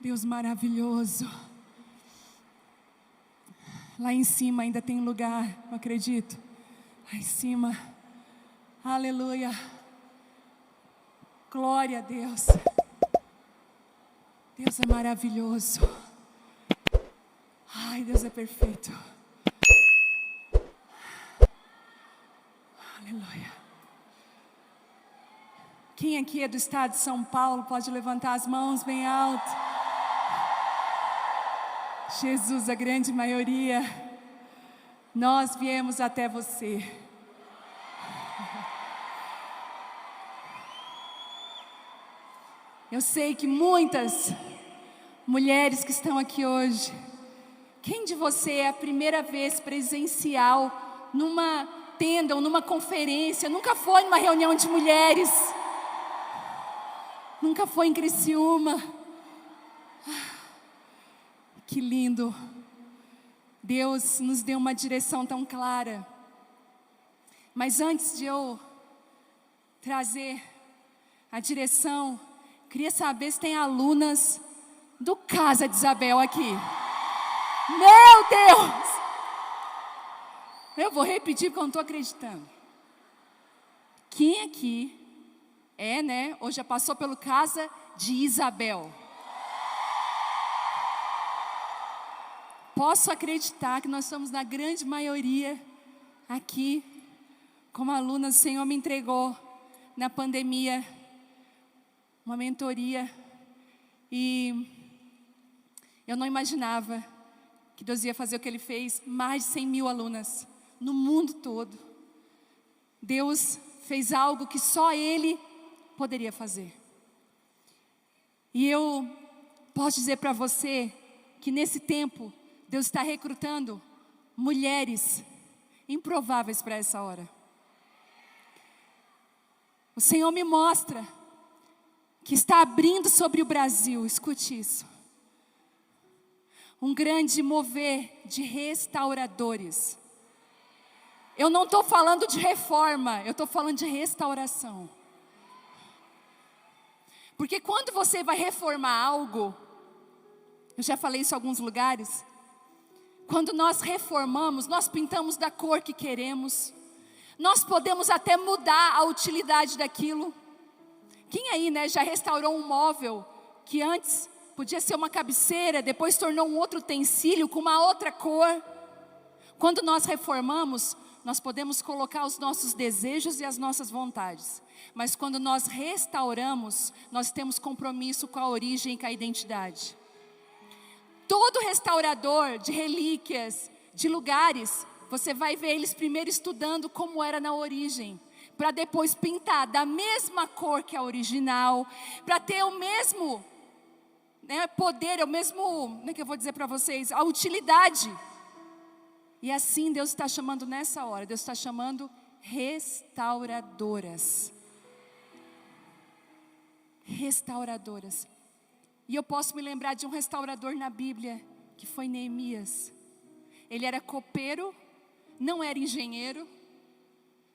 Deus maravilhoso. Lá em cima ainda tem lugar, eu acredito. Lá em cima. Aleluia. Glória a Deus. Deus é maravilhoso. Ai, Deus é perfeito. Aleluia. Quem aqui é do estado de São Paulo pode levantar as mãos bem alto. Jesus, a grande maioria, nós viemos até você. Eu sei que muitas mulheres que estão aqui hoje, quem de você é a primeira vez presencial numa tenda ou numa conferência, nunca foi numa reunião de mulheres, nunca foi em Criciúma? Que lindo! Deus nos deu uma direção tão clara. Mas antes de eu trazer a direção, queria saber se tem alunas do Casa de Isabel aqui. Meu Deus! Eu vou repetir porque eu não estou acreditando. Quem aqui ou já passou pelo Casa de Isabel? Posso acreditar que nós somos na grande maioria aqui, como alunas. O Senhor me entregou na pandemia uma mentoria e eu não imaginava que Deus ia fazer o que Ele fez. Mais de 100 mil alunas no mundo todo. Deus fez algo que só Ele poderia fazer. E eu posso dizer para você que nesse tempo Deus está recrutando mulheres improváveis para essa hora. O Senhor me mostra que está abrindo sobre o Brasil, escute isso, um grande mover de restauradores. Eu não estou falando de reforma, eu estou falando de restauração. Porque quando você vai reformar algo, eu já falei isso em alguns lugares, quando nós reformamos, nós pintamos da cor que queremos, nós podemos até mudar a utilidade daquilo. Quem aí, já restaurou um móvel que antes podia ser uma cabeceira, depois tornou um outro utensílio com uma outra cor? Quando nós reformamos, nós podemos colocar os nossos desejos e as nossas vontades. Mas quando nós restauramos, nós temos compromisso com a origem e com a identidade. Todo restaurador de relíquias, de lugares, você vai ver eles primeiro estudando como era na origem, para depois pintar da mesma cor que a original, para ter o mesmo poder, o mesmo, como é que eu vou dizer para vocês, a utilidade. E assim Deus está chamando nessa hora, Deus está chamando restauradoras. Restauradoras. E eu posso me lembrar de um restaurador na Bíblia, que foi Neemias. Ele era copeiro, não era engenheiro,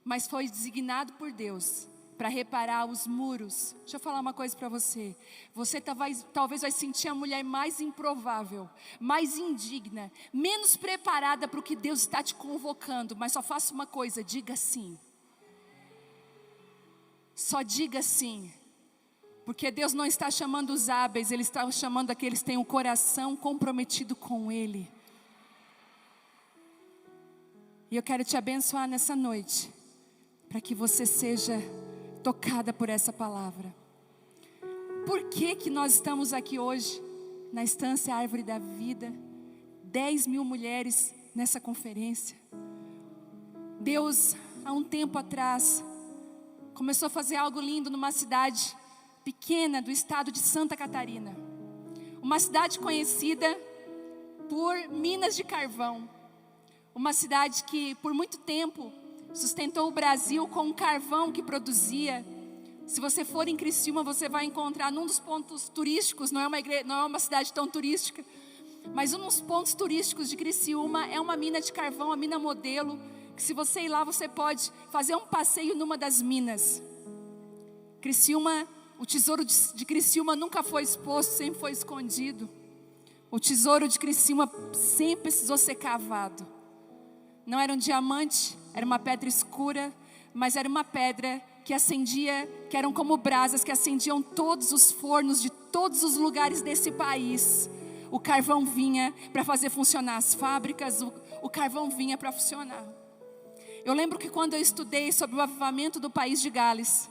mas foi designado por Deus para reparar os muros. Deixa eu falar uma coisa para você. Você talvez vai sentir a mulher mais improvável, mais indigna, menos preparada para o que Deus está te convocando. Mas só faça uma coisa, diga sim. Só diga sim. Porque Deus não está chamando os hábeis, Ele está chamando aqueles que têm um coração comprometido com Ele. E eu quero te abençoar nessa noite, para que você seja tocada por essa palavra. Por que nós estamos aqui hoje, na Estância Árvore da Vida, 10 mil mulheres nessa conferência? Deus, há um tempo atrás, começou a fazer algo lindo numa cidade pequena do estado de Santa Catarina. Uma cidade conhecida por minas de carvão. Uma cidade que por muito tempo sustentou o Brasil com o carvão que produzia. Se você for em Criciúma, você vai encontrar num dos pontos turísticos, não é uma cidade tão turística, mas um dos pontos turísticos de Criciúma é uma mina de carvão, a mina modelo, que se você ir lá, você pode fazer um passeio numa das minas. Criciúma o tesouro de Criciúma nunca foi exposto, sempre foi escondido. O tesouro de Criciúma sempre precisou ser cavado. Não era um diamante, era uma pedra escura, mas era uma pedra que acendia, que eram como brasas que acendiam todos os fornos de todos os lugares desse país. O carvão vinha para fazer funcionar as fábricas, o carvão vinha para funcionar. Eu lembro que quando eu estudei sobre o avivamento do país de Gales,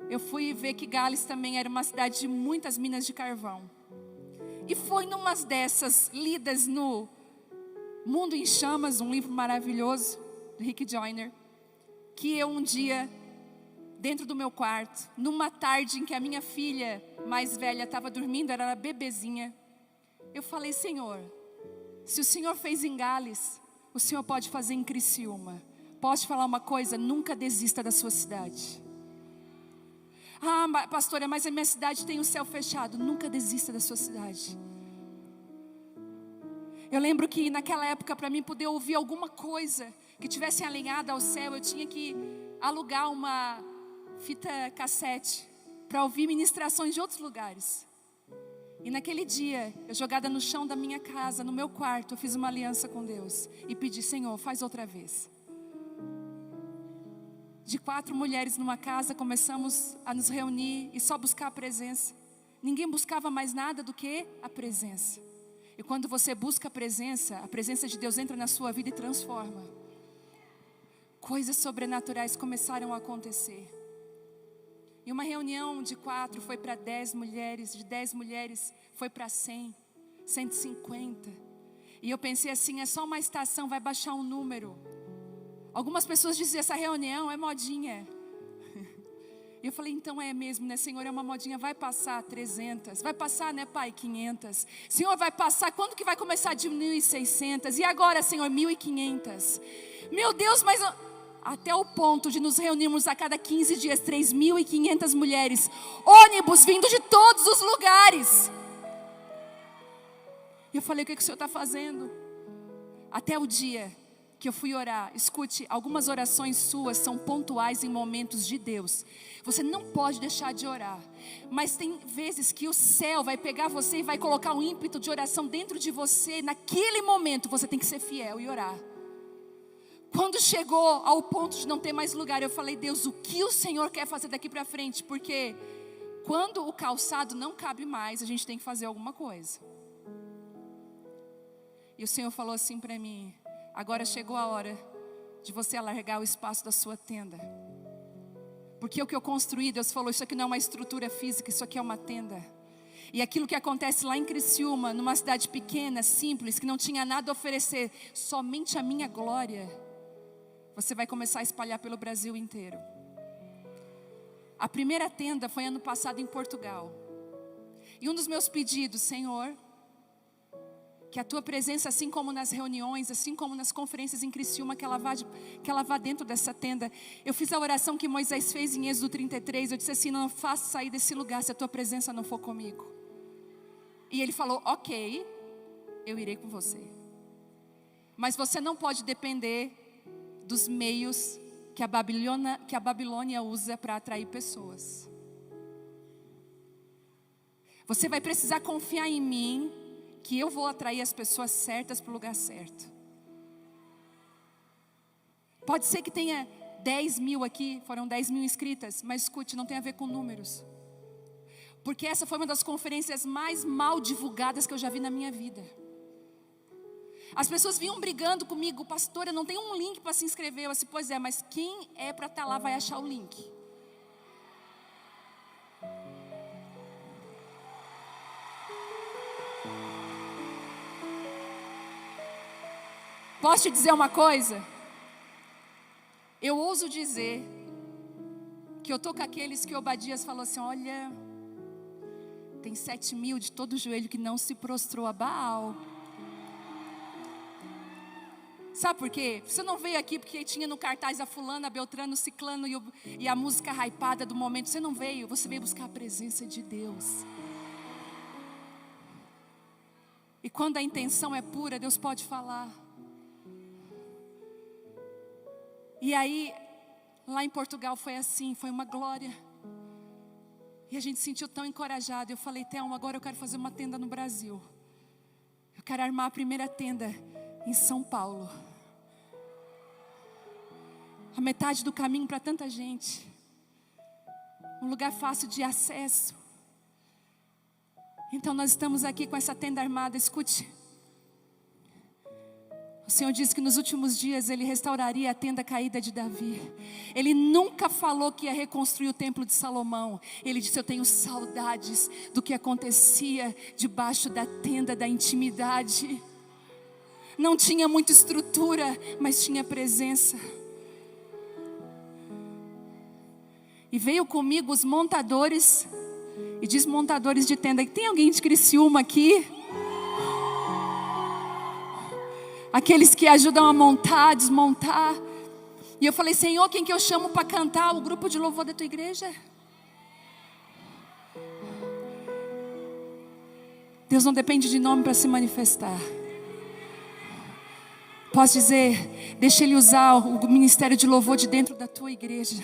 eu fui ver que Gales também era uma cidade de muitas minas de carvão. E foi numas dessas lidas no Mundo em Chamas, um livro maravilhoso do Rick Joyner, que eu um dia, dentro do meu quarto, numa tarde em que a minha filha mais velha estava dormindo, era uma bebezinha, eu falei: Senhor, se o Senhor fez em Gales, o Senhor pode fazer em Criciúma. Posso te falar uma coisa? Nunca desista da sua cidade. Ah, pastora, mas a minha cidade tem o céu fechado. Nunca desista da sua cidade. Eu lembro que naquela época, para mim poder ouvir alguma coisa que tivesse alinhada ao céu, eu tinha que alugar uma fita cassete para ouvir ministrações de outros lugares. E naquele dia, eu jogada no chão da minha casa, no meu quarto, eu fiz uma aliança com Deus e pedi: Senhor, faz outra vez. De 4 mulheres numa casa, começamos a nos reunir e só buscar a presença. Ninguém buscava mais nada do que a presença. E quando você busca a presença de Deus entra na sua vida e transforma. Coisas sobrenaturais começaram a acontecer. E uma reunião de 4 foi para 10 mulheres, de 10 mulheres foi para 100, 150. E eu pensei assim: é só uma estação, vai baixar um número. Algumas pessoas diziam: essa reunião é modinha. E eu falei: então é mesmo, né, Senhor, é uma modinha. Vai passar 300, vai passar, né, Pai, 500. Senhor, vai passar, quando que vai começar a diminuir 600? E agora, Senhor, 1.500. Meu Deus, mas até o ponto de nos reunirmos a cada 15 dias, 3.500 mulheres, ônibus vindo de todos os lugares. E eu falei: o que o Senhor está fazendo? Até o dia que eu fui orar. Escute, algumas orações suas são pontuais em momentos de Deus. Você não pode deixar de orar. Mas tem vezes que o céu vai pegar você e vai colocar um ímpeto de oração dentro de você. Naquele momento você tem que ser fiel e orar. Quando chegou ao ponto de não ter mais lugar, eu falei: Deus, o que o Senhor quer fazer daqui para frente? Porque quando o calçado não cabe mais, a gente tem que fazer alguma coisa. E o Senhor falou assim para mim: agora chegou a hora de você alargar o espaço da sua tenda. Porque o que eu construí, Deus falou: isso aqui não é uma estrutura física, isso aqui é uma tenda. E aquilo que acontece lá em Criciúma, numa cidade pequena, simples, que não tinha nada a oferecer, somente a minha glória, você vai começar a espalhar pelo Brasil inteiro. A primeira tenda foi ano passado em Portugal. E um dos meus pedidos: Senhor, que a tua presença, assim como nas reuniões, assim como nas conferências em Criciúma, que ela vá dentro dessa tenda. Eu fiz a oração que Moisés fez em Êxodo 33. Eu disse assim: não faço sair desse lugar se a tua presença não for comigo. E ele falou: ok, eu irei com você. Mas você não pode depender dos meios que a Babilônia usa para atrair pessoas. Você vai precisar confiar em mim, que eu vou atrair as pessoas certas para o lugar certo. Pode ser que tenha 10 mil aqui, foram 10 mil inscritas, mas escute, não tem a ver com números. Porque essa foi uma das conferências mais mal divulgadas que eu já vi na minha vida. As pessoas vinham brigando comigo: pastora, não tem um link para se inscrever. Eu disse: pois é, mas quem é para estar lá vai achar o link. Posso te dizer uma coisa? Eu ouso dizer que eu estou com aqueles que Obadias falou assim: olha, tem 7 mil de todo o joelho que não se prostrou a Baal. Sabe por quê? Você não veio aqui porque tinha no cartaz a fulana, a Beltrano, o ciclano e a música hypada do momento. Você não veio, você veio buscar a presença de Deus. E quando a intenção é pura, Deus pode falar. E aí, lá em Portugal foi assim, foi uma glória. E a gente se sentiu tão encorajado. Eu falei, Thelma, agora eu quero fazer uma tenda no Brasil. Eu quero armar a primeira tenda em São Paulo. A metade do caminho para tanta gente. Um lugar fácil de acesso. Então nós estamos aqui com essa tenda armada. Escute. O Senhor disse que nos últimos dias Ele restauraria a tenda caída de Davi. Ele nunca falou que ia reconstruir o templo de Salomão. Ele disse, eu tenho saudades do que acontecia debaixo da tenda da intimidade. Não tinha muita estrutura, mas tinha presença. E veio comigo os montadores e desmontadores de tenda. Tem alguém de Criciúma aqui? Aqueles que ajudam a montar, desmontar. E eu falei, Senhor, quem que eu chamo para cantar o grupo de louvor da tua igreja? Deus não depende de nome para se manifestar. Posso dizer, deixa Ele usar o ministério de louvor de dentro da tua igreja.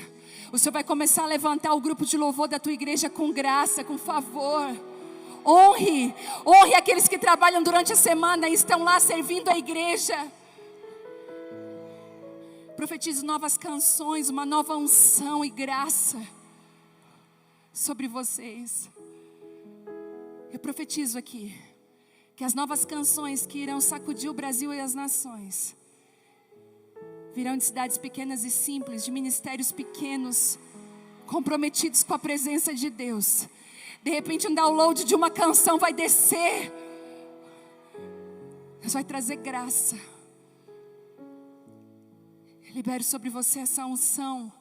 O Senhor vai começar a levantar o grupo de louvor da tua igreja com graça, com favor. Honre aqueles que trabalham durante a semana e estão lá servindo a igreja. Profetizo novas canções, uma nova unção e graça sobre vocês. Eu profetizo aqui que as novas canções que irão sacudir o Brasil e as nações virão de cidades pequenas e simples, de ministérios pequenos, comprometidos com a presença de Deus. De repente um download de uma canção vai descer. Deus vai trazer graça. Eu libero sobre você essa unção.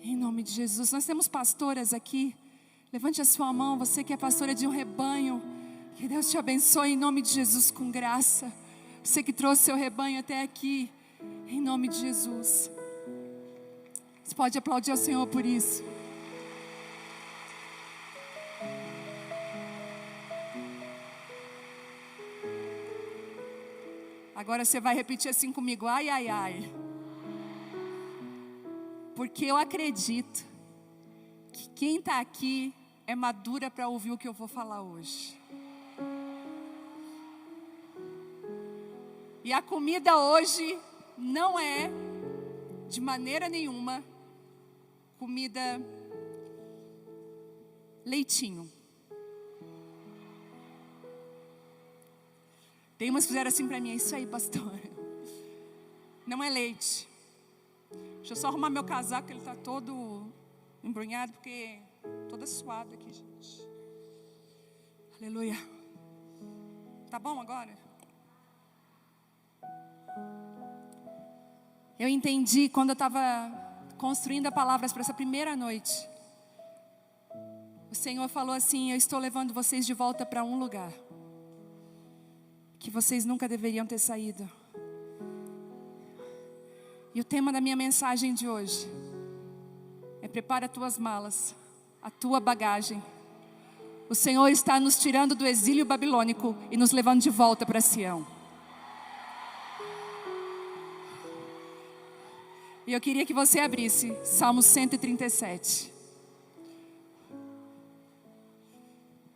Em nome de Jesus. Nós temos pastoras aqui. Levante a sua mão, você que é pastora de um rebanho. Que Deus te abençoe em nome de Jesus com graça. Você que trouxe seu rebanho até aqui. Em nome de Jesus. Você pode aplaudir ao Senhor por isso. Agora você vai repetir assim comigo, ai, ai, ai. Porque eu acredito que quem está aqui é madura para ouvir o que eu vou falar hoje. E a comida hoje não é, de maneira nenhuma, comida leitinho. Tem umas que fizeram assim para mim, é isso aí, pastor. Não é leite. Deixa eu só arrumar meu casaco, ele está todo embrulhado, porque toda suada aqui, gente. Aleluia. Tá bom agora? Eu entendi quando eu estava construindo a palavras para essa primeira noite. O Senhor falou assim, eu estou levando vocês de volta para um lugar que vocês nunca deveriam ter saído. E o tema da minha mensagem de hoje é: prepara as tuas malas, a tua bagagem. O Senhor está nos tirando do exílio babilônico e nos levando de volta para Sião. E eu queria que você abrisse Salmo 137.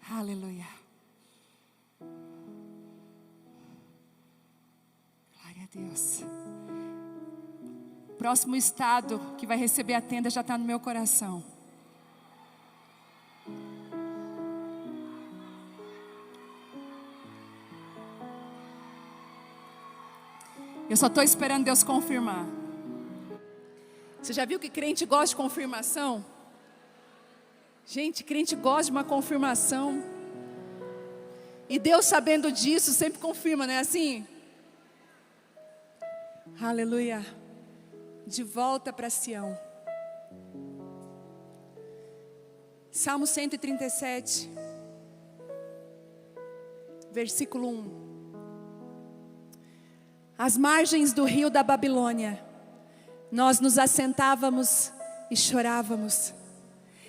Aleluia. Glória a Deus. O próximo estado que vai receber a tenda já está no meu coração. Eu só estou esperando Deus confirmar. Você já viu que crente gosta de confirmação? Gente, crente gosta de uma confirmação. E Deus, sabendo disso, sempre confirma, não é assim? Aleluia. De volta para Sião. Salmo 137, versículo 1. Às margens do rio da Babilônia, nós nos assentávamos e chorávamos,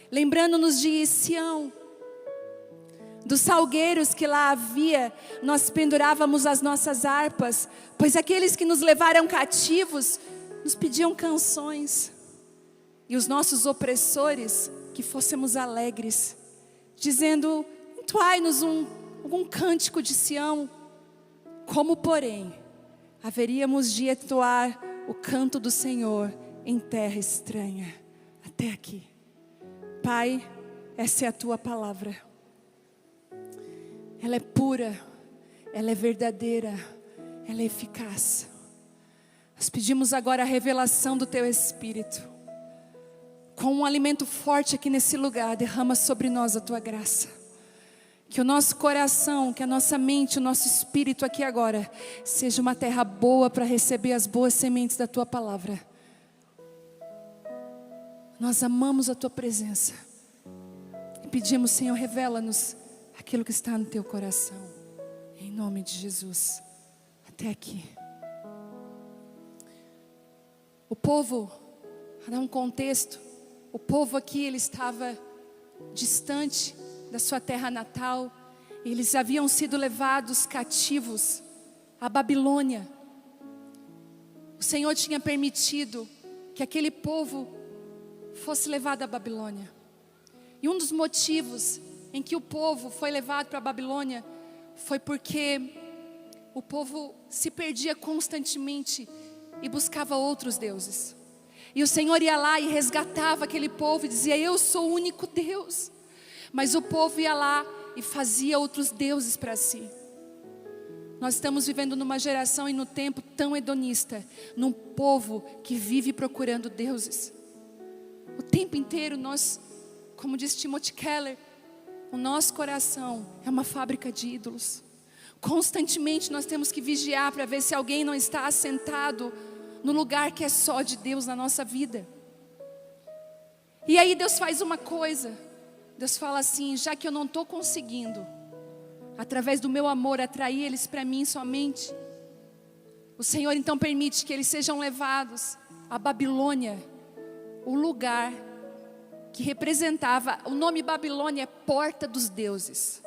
lembrando-nos de Sião, dos salgueiros que lá havia. Nós pendurávamos as nossas harpas, pois aqueles que nos levaram cativos nos pediam canções, e os nossos opressores que fôssemos alegres, dizendo: entoai-nos algum cântico de Sião. Como, porém, haveríamos de entoar o canto do Senhor em terra estranha? Até aqui. Pai, essa é a tua palavra. Ela é pura, ela é verdadeira, ela é eficaz. Nós pedimos agora a revelação do teu Espírito. Com um alimento forte aqui nesse lugar, derrama sobre nós a tua graça. Que o nosso coração, que a nossa mente, o nosso espírito aqui agora seja uma terra boa para receber as boas sementes da tua palavra. Nós amamos a tua presença e pedimos, Senhor, revela-nos aquilo que está no teu coração, em nome de Jesus. Até aqui. O povo, para dar um contexto, o povo aqui, ele estava distante da sua terra natal. Eles haviam sido levados cativos à Babilônia. O Senhor tinha permitido que aquele povo fosse levado à Babilônia. E um dos motivos em que o povo foi levado para a Babilônia foi porque o povo se perdia constantemente e buscava outros deuses. E o Senhor ia lá e resgatava aquele povo e dizia: eu sou o único Deus. Mas o povo ia lá e fazia outros deuses para si. Nós estamos vivendo numa geração e no tempo tão hedonista, num povo que vive procurando deuses. O tempo inteiro nós, como diz Timothy Keller, o nosso coração é uma fábrica de ídolos. Constantemente nós temos que vigiar para ver se alguém não está assentado no lugar que é só de Deus na nossa vida. E aí Deus faz uma coisa. Deus fala assim: já que eu não estou conseguindo, através do meu amor, atrair eles para mim somente, o Senhor então permite que eles sejam levados à Babilônia, o lugar que representava, o nome Babilônia é porta dos deuses.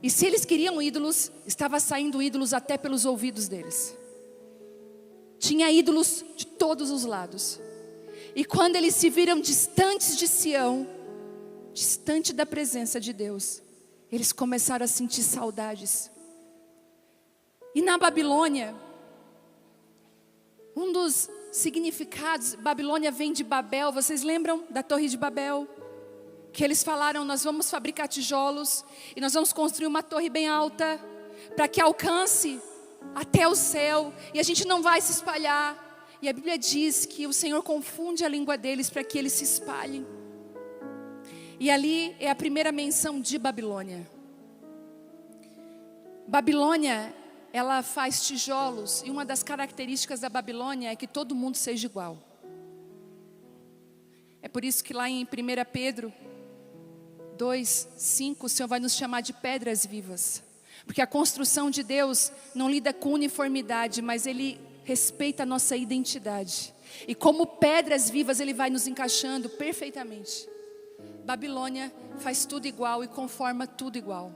E se eles queriam ídolos, estava saindo ídolos até pelos ouvidos deles. Tinha ídolos de todos os lados. E quando eles se viram distantes de Sião, distante da presença de Deus, eles começaram a sentir saudades. E na Babilônia, um dos significados, Babilônia vem de Babel. Vocês lembram da Torre de Babel? Que eles falaram: nós vamos fabricar tijolos e nós vamos construir uma torre bem alta, para que alcance até o céu, e a gente não vai se espalhar. E a Bíblia diz que o Senhor confunde a língua deles para que eles se espalhem. E ali é a primeira menção de Babilônia. Babilônia, ela faz tijolos, e uma das características da Babilônia é que todo mundo seja igual. É por isso que lá em 1 Pedro 2:5, o Senhor vai nos chamar de pedras vivas. Porque a construção de Deus não lida com uniformidade, mas Ele respeita a nossa identidade. E como pedras vivas Ele vai nos encaixando perfeitamente. Babilônia faz tudo igual e conforma tudo igual.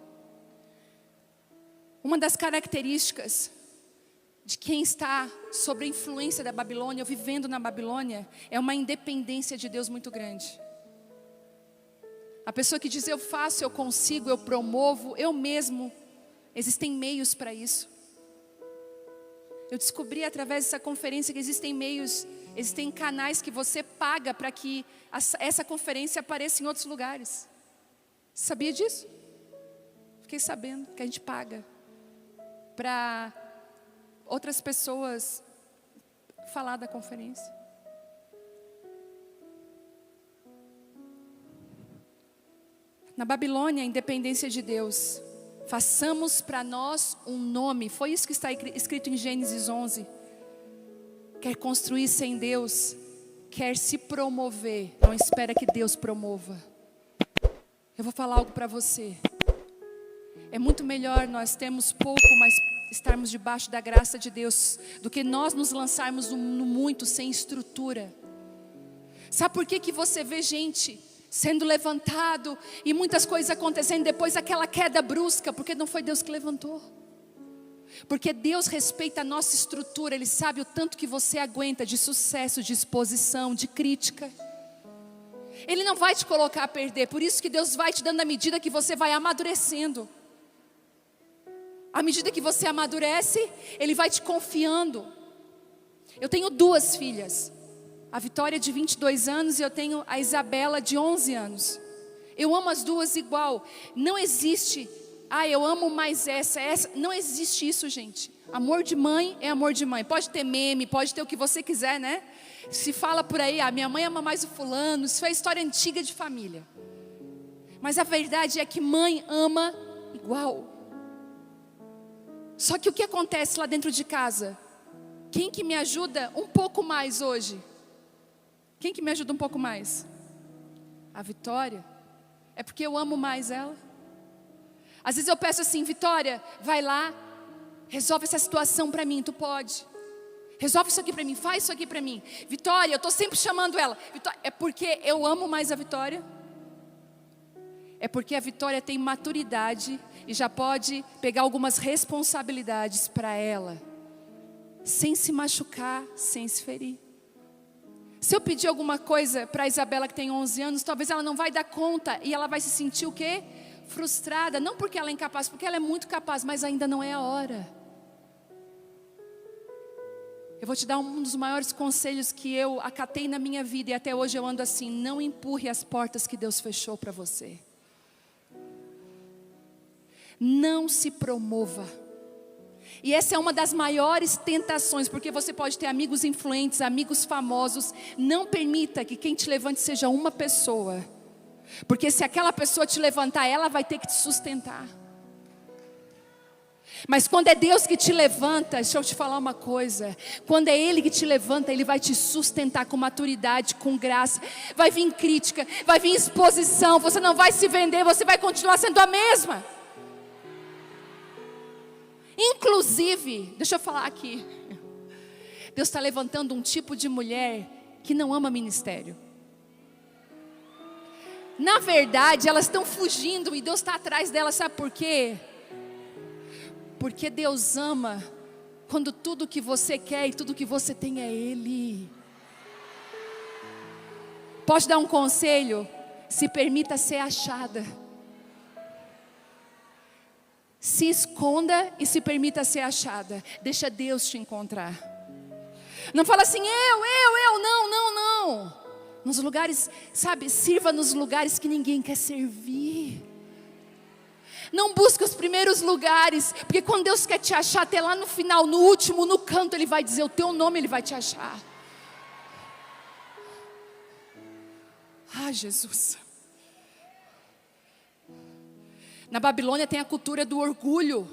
Uma das características de quem está sob a influência da Babilônia, ou vivendo na Babilônia, é uma independência de Deus muito grande. A pessoa que diz: eu faço, eu consigo, eu promovo, eu mesmo. Existem meios para isso. Eu descobri através dessa conferência que existem meios, existem canais que você paga para que essa conferência apareça em outros lugares. Sabia disso? Fiquei sabendo que a gente paga para outras pessoas falar da conferência. Na Babilônia, a independência de Deus. Façamos para nós um nome. Foi isso que está escrito em Gênesis 11. Quer construir sem Deus, quer se promover, não espera que Deus promova. Eu vou falar algo para você. É muito melhor nós termos pouco, mas estarmos debaixo da graça de Deus, do que nós nos lançarmos no muito sem estrutura. Sabe por que você vê gente sendo levantado e muitas coisas acontecendo, depois aquela queda brusca? Porque não foi Deus que levantou. Porque Deus respeita a nossa estrutura. Ele sabe o tanto que você aguenta de sucesso, de exposição, de crítica. Ele não vai te colocar a perder. Por isso que Deus vai te dando à medida que você vai amadurecendo. À medida que você amadurece, Ele vai te confiando. Eu tenho 2 filhas. A Vitória de 22 anos e eu tenho a Isabela de 11 anos. Eu amo as duas igual. Não existe, eu amo mais essa. Não existe isso, gente. Amor de mãe é amor de mãe. Pode ter meme, pode ter o que você quiser, né? Se fala por aí, minha mãe ama mais o fulano. Isso é história antiga de família. Mas a verdade é que mãe ama igual. Só que o que acontece lá dentro de casa? Quem que me ajuda um pouco mais hoje? Quem que me ajuda um pouco mais? A Vitória. É porque eu amo mais ela. Às vezes eu peço assim, Vitória, vai lá, resolve essa situação para mim, tu pode. Resolve isso aqui para mim, faz isso aqui para mim. Vitória, eu estou sempre chamando ela. Vitória, é porque eu amo mais a Vitória? É porque a Vitória tem maturidade e já pode pegar algumas responsabilidades para ela, sem se machucar, sem se ferir. Se eu pedir alguma coisa para a Isabela que tem 11 anos, talvez ela não vai dar conta e ela vai se sentir o quê? Frustrada, não porque ela é incapaz, porque ela é muito capaz, mas ainda não é a hora. Eu vou te dar um dos maiores conselhos que eu acatei na minha vida e até hoje eu ando assim: não empurre as portas que Deus fechou para você. Não se promova. E essa é uma das maiores tentações, porque você pode ter amigos influentes, amigos famosos. Não permita que quem te levante seja uma pessoa, porque se aquela pessoa te levantar, ela vai ter que te sustentar. Mas quando é Deus que te levanta, deixa eu te falar uma coisa, quando é Ele que te levanta, Ele vai te sustentar com maturidade, com graça. Vai vir crítica, vai vir exposição, você não vai se vender, você vai continuar sendo a mesma. Inclusive, deixa eu falar aqui, Deus está levantando um tipo de mulher que não ama ministério. Na verdade, elas estão fugindo e Deus está atrás delas, sabe por quê? Porque Deus ama quando tudo que você quer e tudo que você tem é Ele. Posso dar um conselho? Se permita ser achada. Se esconda e se permita ser achada. Deixa Deus te encontrar. Não fala assim, não. Nos lugares, sabe, sirva nos lugares que ninguém quer servir. Não busque os primeiros lugares, porque quando Deus quer te achar, até lá no final, no último, no canto, Ele vai dizer o teu nome, Ele vai te achar. Jesus. Na Babilônia tem a cultura do orgulho.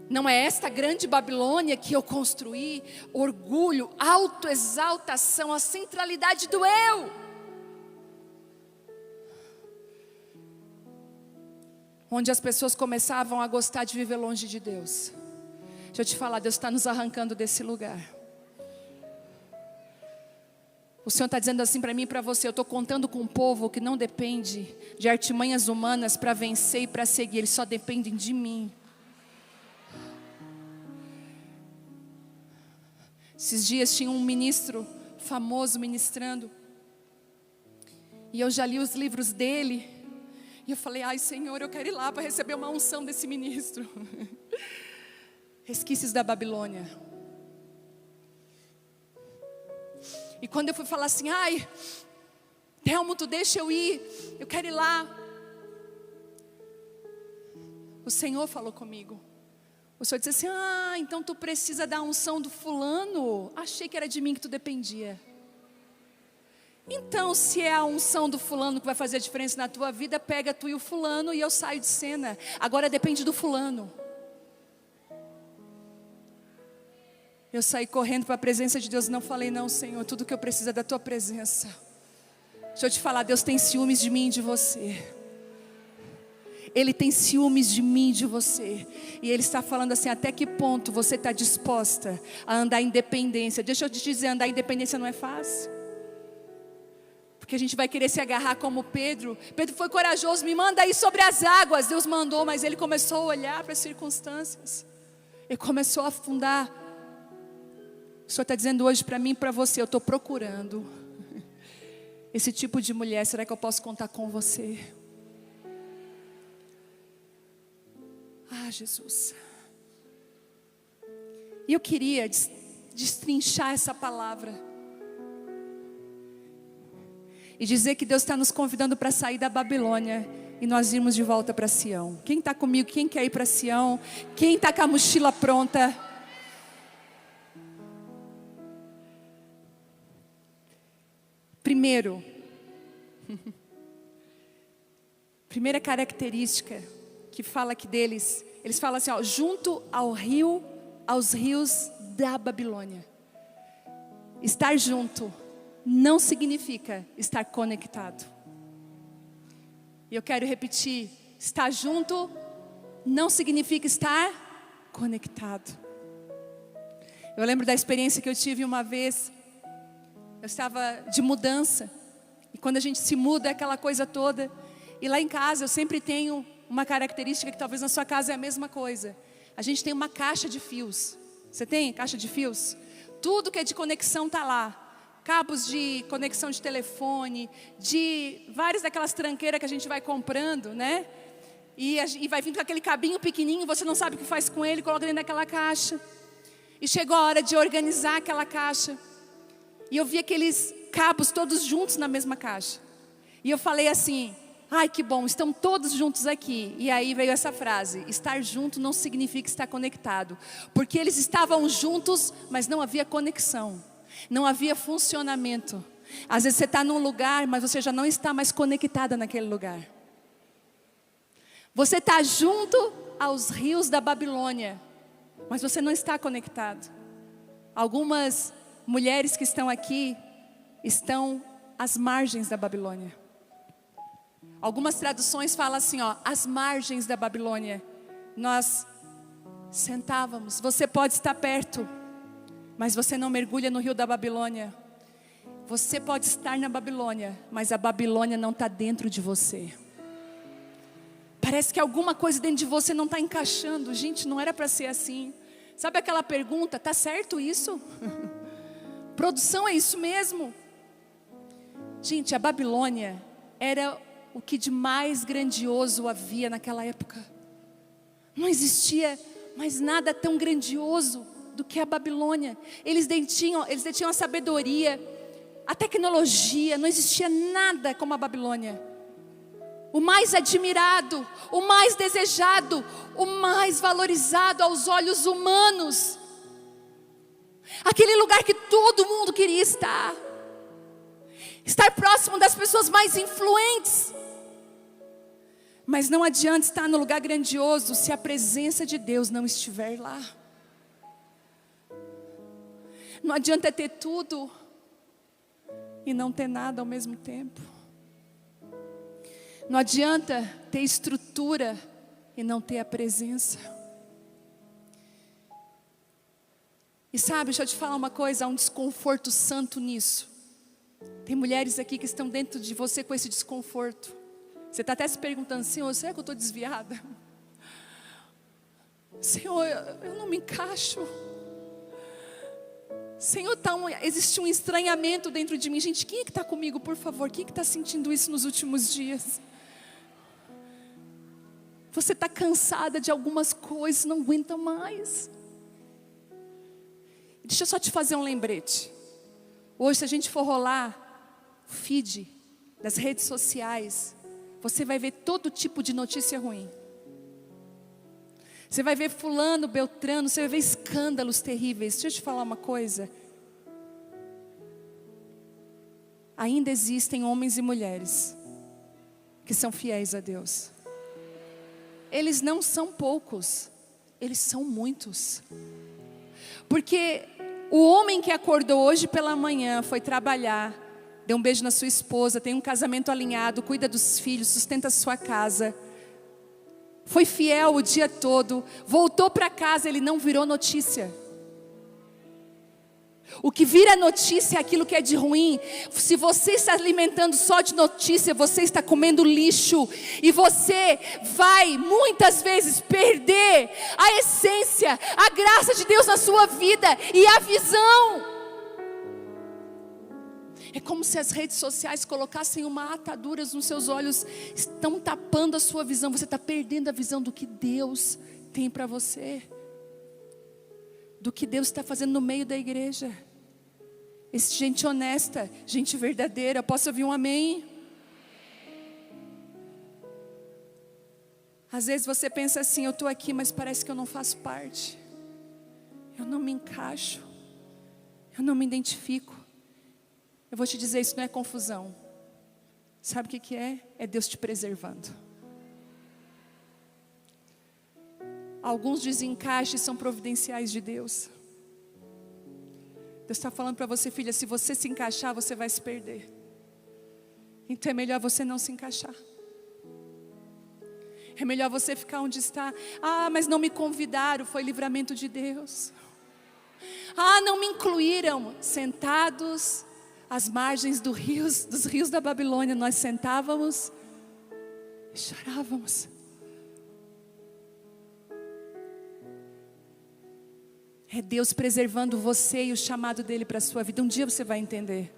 Não é esta grande Babilônia que eu construí? Orgulho, autoexaltação, a centralidade do eu. Onde as pessoas começavam a gostar de viver longe de Deus. Deixa eu te falar, Deus está nos arrancando desse lugar. O Senhor está dizendo assim para mim e para você: eu estou contando com um povo que não depende de artimanhas humanas para vencer e para seguir. Eles só dependem de mim. Esses dias tinha um ministro famoso ministrando. E eu já li os livros dele. E eu falei, Senhor, eu quero ir lá para receber uma unção desse ministro. Resquícios da Babilônia. E quando eu fui falar assim, Thelmo, tu deixa eu ir, eu quero ir lá. O Senhor falou comigo. O Senhor disse assim, então tu precisa da unção do fulano. Achei que era de mim que tu dependia. Então, se é a unção do fulano que vai fazer a diferença na tua vida, pega tu e o fulano e eu saio de cena. Agora depende do fulano. Eu saí correndo para a presença de Deus e não falei, não, Senhor, tudo que eu preciso é da tua presença. Deixa eu te falar, Deus tem ciúmes de mim e de você. Ele tem ciúmes de mim e de você. E Ele está falando assim, até que ponto você está disposta a andar em dependência? Deixa eu te dizer, andar em dependência não é fácil. Porque a gente vai querer se agarrar como Pedro. Pedro foi corajoso, me manda aí sobre as águas. Deus mandou, mas ele começou a olhar para as circunstâncias. Ele começou a afundar. O Senhor está dizendo hoje para mim e para você, eu estou procurando. esse tipo de mulher, será que eu posso contar com você? Ah, Jesus. E eu queria destrinchar essa palavra e dizer que Deus está nos convidando para sair da Babilônia e nós irmos de volta para Sião. Quem está comigo? Quem quer ir para Sião? Quem está com a mochila pronta? Primeira característica que fala aqui deles, eles falam assim, ó, junto aos rios da Babilônia. Estar junto não significa estar conectado. E eu quero repetir, estar junto não significa estar conectado. Eu lembro da experiência que eu tive uma vez. Eu estava de mudança. E quando a gente se muda, é aquela coisa toda. E lá em casa eu sempre tenho uma característica que talvez na sua casa é a mesma coisa. A gente tem uma caixa de fios. Você tem caixa de fios? Tudo que é de conexão está lá. Cabos de conexão de telefone, de várias daquelas tranqueiras que a gente vai comprando, né? E vai vindo com aquele cabinho pequenininho, você não sabe o que faz com ele, coloca dentro daquela caixa. E chegou a hora de organizar aquela caixa. E eu vi aqueles cabos todos juntos na mesma caixa. E eu falei assim, ai que bom, estão todos juntos aqui. E aí veio essa frase, estar junto não significa estar conectado. Porque eles estavam juntos, mas não havia conexão. Não havia funcionamento. Às vezes você está num lugar, mas você já não está mais conectada naquele lugar. Você está junto aos rios da Babilônia, mas você não está conectado. Algumas mulheres que estão aqui estão às margens da Babilônia. Algumas traduções falam assim, ó, às margens da Babilônia. Nós sentávamos, você pode estar perto, mas você não mergulha no rio da Babilônia. Você pode estar na Babilônia, mas a Babilônia não está dentro de você. Parece que alguma coisa dentro de você não está encaixando. Gente, não era para ser assim. Sabe aquela pergunta, tá certo isso? Produção, é isso mesmo? Gente, a Babilônia era o que de mais grandioso havia naquela época. Não existia mais nada tão grandioso do que a Babilônia. Eles detinham a sabedoria, a tecnologia, não existia nada como a Babilônia. O mais admirado, o mais desejado, o mais valorizado aos olhos humanos. Aquele lugar que todo mundo queria estar. Estar próximo das pessoas mais influentes. Mas não adianta estar no lugar grandioso se a presença de Deus não estiver lá. Não adianta ter tudo e não ter nada ao mesmo tempo. Não adianta ter estrutura e não ter a presença. E sabe, deixa eu te falar uma coisa, há um desconforto santo nisso. Tem mulheres aqui que estão dentro de você com esse desconforto. Você está até se perguntando, Senhor, será que eu estou desviada? Senhor, eu não me encaixo. Senhor, existe um estranhamento dentro de mim. Gente, quem é que está comigo, por favor? Quem é que está sentindo isso nos últimos dias? Você está cansada de algumas coisas, não aguenta mais. Deixa eu só te fazer um lembrete. Hoje, se a gente for rolar o feed das redes sociais, você vai ver todo tipo de notícia ruim. Você vai ver fulano, beltrano, você vai ver escândalos terríveis. Deixa eu te falar uma coisa. Ainda existem homens e mulheres que são fiéis a Deus. Eles não são poucos, eles são muitos. Porque o homem que acordou hoje pela manhã, foi trabalhar, deu um beijo na sua esposa, tem um casamento alinhado, cuida dos filhos, sustenta a sua casa, foi fiel o dia todo, voltou para casa, ele não virou notícia. O que vira notícia é aquilo que é de ruim. Se você está alimentando só de notícia, você está comendo lixo. E você vai muitas vezes perder a essência, a graça de Deus na sua vida e a visão. É como se as redes sociais colocassem uma atadura nos seus olhos, estão tapando a sua visão. Você está perdendo a visão do que Deus tem para você, do que Deus está fazendo no meio da igreja. Gente honesta, gente verdadeira. Posso ouvir um amém? Às vezes você pensa assim: eu estou aqui, mas parece que eu não faço parte, eu não me encaixo, eu não me identifico. Eu vou te dizer, isso não é confusão. Sabe o que é? É Deus te preservando. Alguns desencaixes são providenciais de Deus. Deus está falando para você, filha, se você se encaixar, você vai se perder. Então é melhor você não se encaixar. É melhor você ficar onde está. Ah, mas não me convidaram, foi livramento de Deus. Ah, não me incluíram. Sentados às margens dos rios da Babilônia, nós sentávamos e chorávamos. É Deus preservando você e o chamado dele para a sua vida. Um dia você vai entender.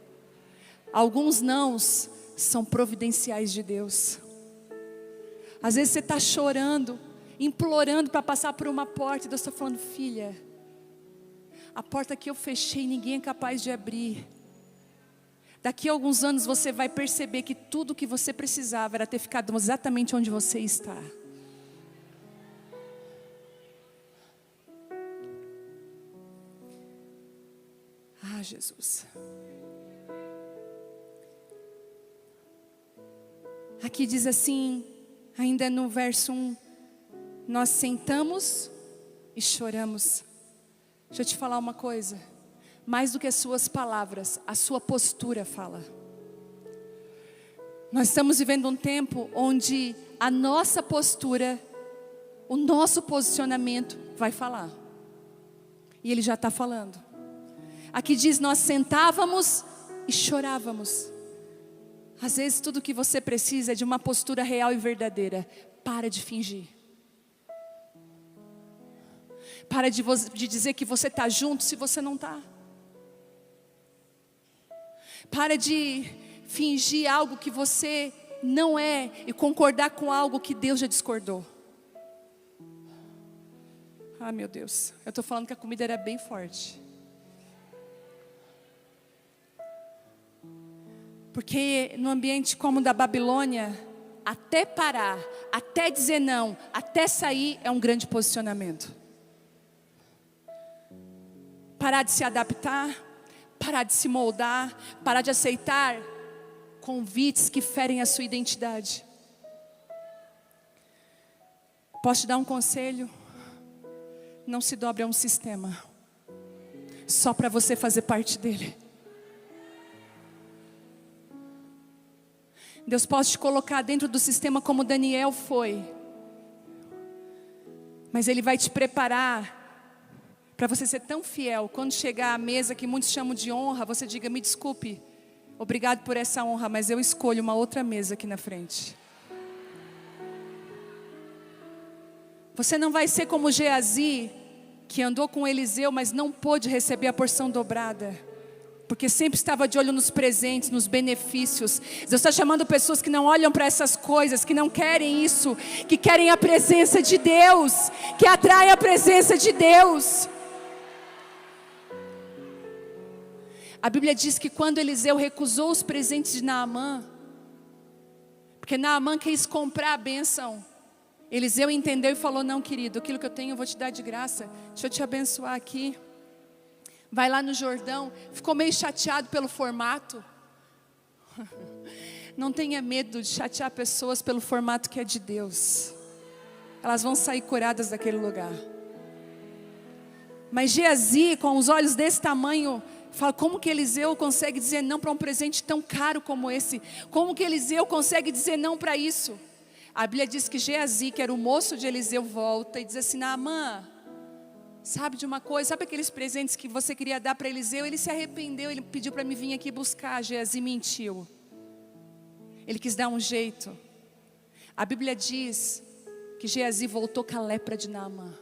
Alguns nãos são providenciais de Deus. Às vezes você está chorando, implorando para passar por uma porta, e Deus está falando: filha, a porta que eu fechei, ninguém é capaz de abrir. Daqui a alguns anos você vai perceber que tudo o que você precisava era ter ficado exatamente onde você está. Ah, Jesus. Aqui diz assim, ainda no verso 1, nós sentamos e choramos. Deixa eu te falar uma coisa. Mais do que as suas palavras, a sua postura fala. Nós estamos vivendo um tempo onde a nossa postura, o nosso posicionamento vai falar. E Ele já está falando. Aqui diz, nós sentávamos e chorávamos. Às vezes tudo que você precisa é de uma postura real e verdadeira. Para de fingir. Para de dizer que você está junto se você não está. Para de fingir algo que você não é e concordar com algo que Deus já discordou. Ah, meu Deus, eu estou falando que a comida era bem forte. Porque no ambiente como o da Babilônia, até parar, até dizer não, até sair é um grande posicionamento. Parar de se adaptar, parar de se moldar, parar de aceitar convites que ferem a sua identidade. Posso te dar um conselho? Não se dobre a um sistema só para você fazer parte dele. Deus pode te colocar dentro do sistema como Daniel foi, mas Ele vai te preparar para você ser tão fiel. Quando chegar à mesa que muitos chamam de honra, você diga: me desculpe, obrigado por essa honra, mas eu escolho uma outra mesa aqui na frente. Você não vai ser como Geazi, que andou com Eliseu, mas não pôde receber a porção dobrada, porque sempre estava de olho nos presentes, nos benefícios. Deus está chamando pessoas que não olham para essas coisas, que não querem isso, que querem a presença de Deus, que atraem a presença de Deus. A Bíblia diz que quando Eliseu recusou os presentes de Naamã, porque Naamã quis comprar a bênção, Eliseu entendeu e falou: não, querido, aquilo que eu tenho eu vou te dar de graça, deixa eu te abençoar aqui. Vai lá no Jordão. Ficou meio chateado pelo formato. Não tenha medo de chatear pessoas pelo formato que é de Deus. Elas vão sair curadas daquele lugar. Mas Geazi, com os olhos desse tamanho, fala: como que Eliseu consegue dizer não para um presente tão caro como esse? Como que Eliseu consegue dizer não para isso? A Bíblia diz que Geazi, que era o moço de Eliseu, volta e diz assim: Naamã, sabe de uma coisa? Sabe aqueles presentes que você queria dar para Eliseu? Ele se arrependeu, ele pediu para mim vir aqui buscar. Geazi mentiu. Ele quis dar um jeito. A Bíblia diz que Geazi voltou com a lepra de Naamã.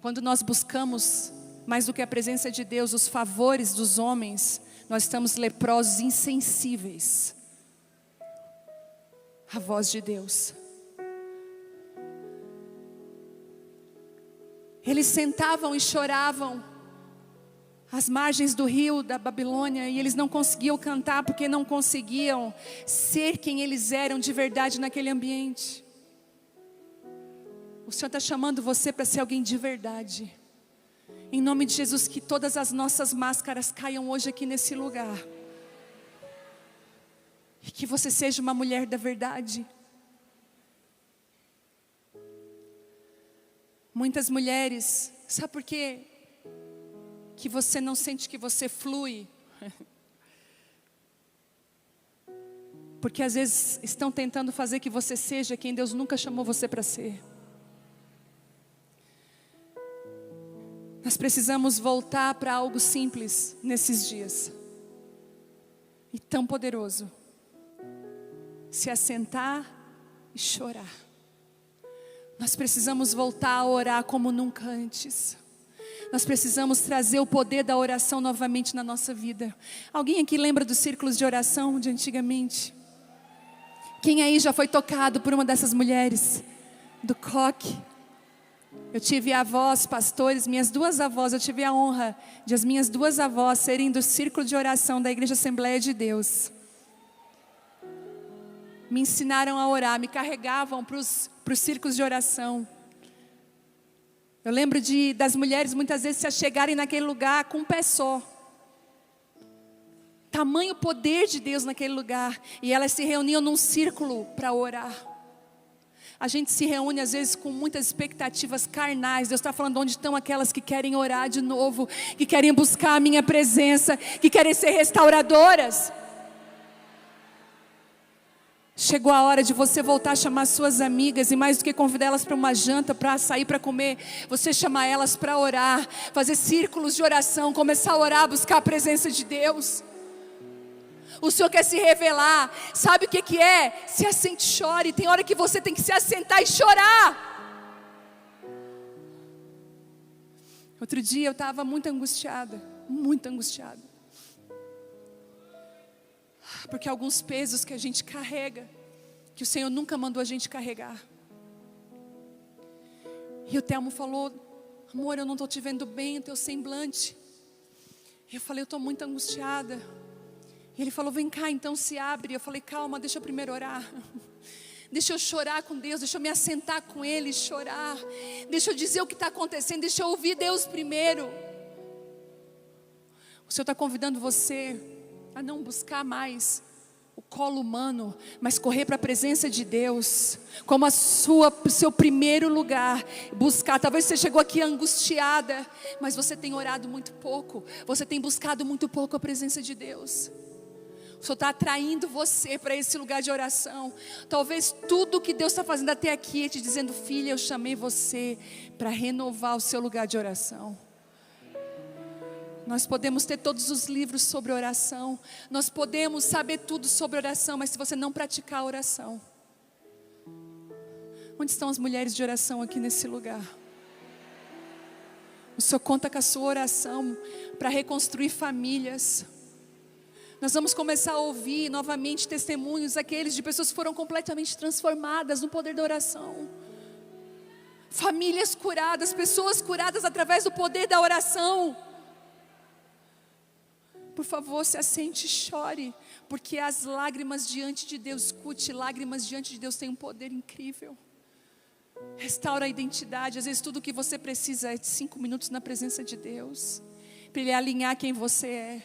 Quando nós buscamos mais do que a presença de Deus, os favores dos homens, nós estamos leprosos, insensíveis à voz de Deus. Eles sentavam e choravam às margens do rio da Babilônia, e eles não conseguiam cantar porque não conseguiam ser quem eles eram de verdade naquele ambiente. O Senhor está chamando você para ser alguém de verdade. Em nome de Jesus, que todas as nossas máscaras caiam hoje aqui nesse lugar. E que você seja uma mulher da verdade. Muitas mulheres, sabe por quê? Que você não sente que você flui? Porque às vezes estão tentando fazer que você seja quem Deus nunca chamou você para ser. Nós precisamos voltar para algo simples nesses dias. E tão poderoso. Se assentar e chorar. Nós precisamos voltar a orar como nunca antes. Nós precisamos trazer o poder da oração novamente na nossa vida. Alguém aqui lembra dos círculos de oração de antigamente? Quem aí já foi tocado por uma dessas mulheres? Do coque. Eu tive avós, pastores, minhas duas avós, eu tive a honra de as minhas duas avós serem do círculo de oração da Igreja Assembleia de Deus. Me ensinaram a orar, me carregavam para os círculos de oração. Eu lembro das mulheres muitas vezes se achegarem naquele lugar com um pé só. Tamanho poder de Deus naquele lugar. E elas se reuniam num círculo para orar. A gente se reúne às vezes com muitas expectativas carnais. Deus está falando onde estão aquelas que querem orar de novo, que querem buscar a minha presença, que querem ser restauradoras. Chegou a hora de você voltar a chamar suas amigas, e mais do que convidar elas para uma janta, para sair para comer, você chamar elas para orar, fazer círculos de oração, começar a orar, buscar a presença de Deus. O Senhor quer se revelar. Sabe o que é? Se assente e chore. Tem hora que você tem que se assentar e chorar. Outro dia eu estava muito angustiada. Porque alguns pesos que a gente carrega, que o Senhor nunca mandou a gente carregar. E o Telmo falou: amor, eu não estou te vendo bem, o teu semblante. E eu falei: eu estou muito angustiada. E ele falou: vem cá, então se abre. Eu falei: calma, deixa eu primeiro orar. Deixa eu chorar com Deus, deixa eu me assentar com Ele e chorar. Deixa eu dizer o que está acontecendo, deixa eu ouvir Deus primeiro. O Senhor está convidando você a não buscar mais o colo humano, mas correr para a presença de Deus, como seu primeiro lugar, buscar. Talvez você chegou aqui angustiada, mas você tem orado muito pouco, você tem buscado muito pouco a presença de Deus. O Senhor está atraindo você para esse lugar de oração. Talvez tudo que Deus está fazendo até aqui é te dizendo: filha, eu chamei você para renovar o seu lugar de oração. Nós podemos ter todos os livros sobre oração, nós podemos saber tudo sobre oração, mas se você não praticar a oração, onde estão as mulheres de oração aqui nesse lugar? O Senhor conta com a sua oração para reconstruir famílias. Nós vamos começar a ouvir novamente testemunhos, aqueles de pessoas que foram completamente transformadas no poder da oração. Famílias curadas, pessoas curadas através do poder da oração. Por favor, se assente e chore, porque as lágrimas diante de Deus, escute, lágrimas diante de Deus tem um poder incrível. Restaura a identidade. Às vezes tudo o que você precisa é de 5 minutos na presença de Deus, para Ele alinhar quem você é.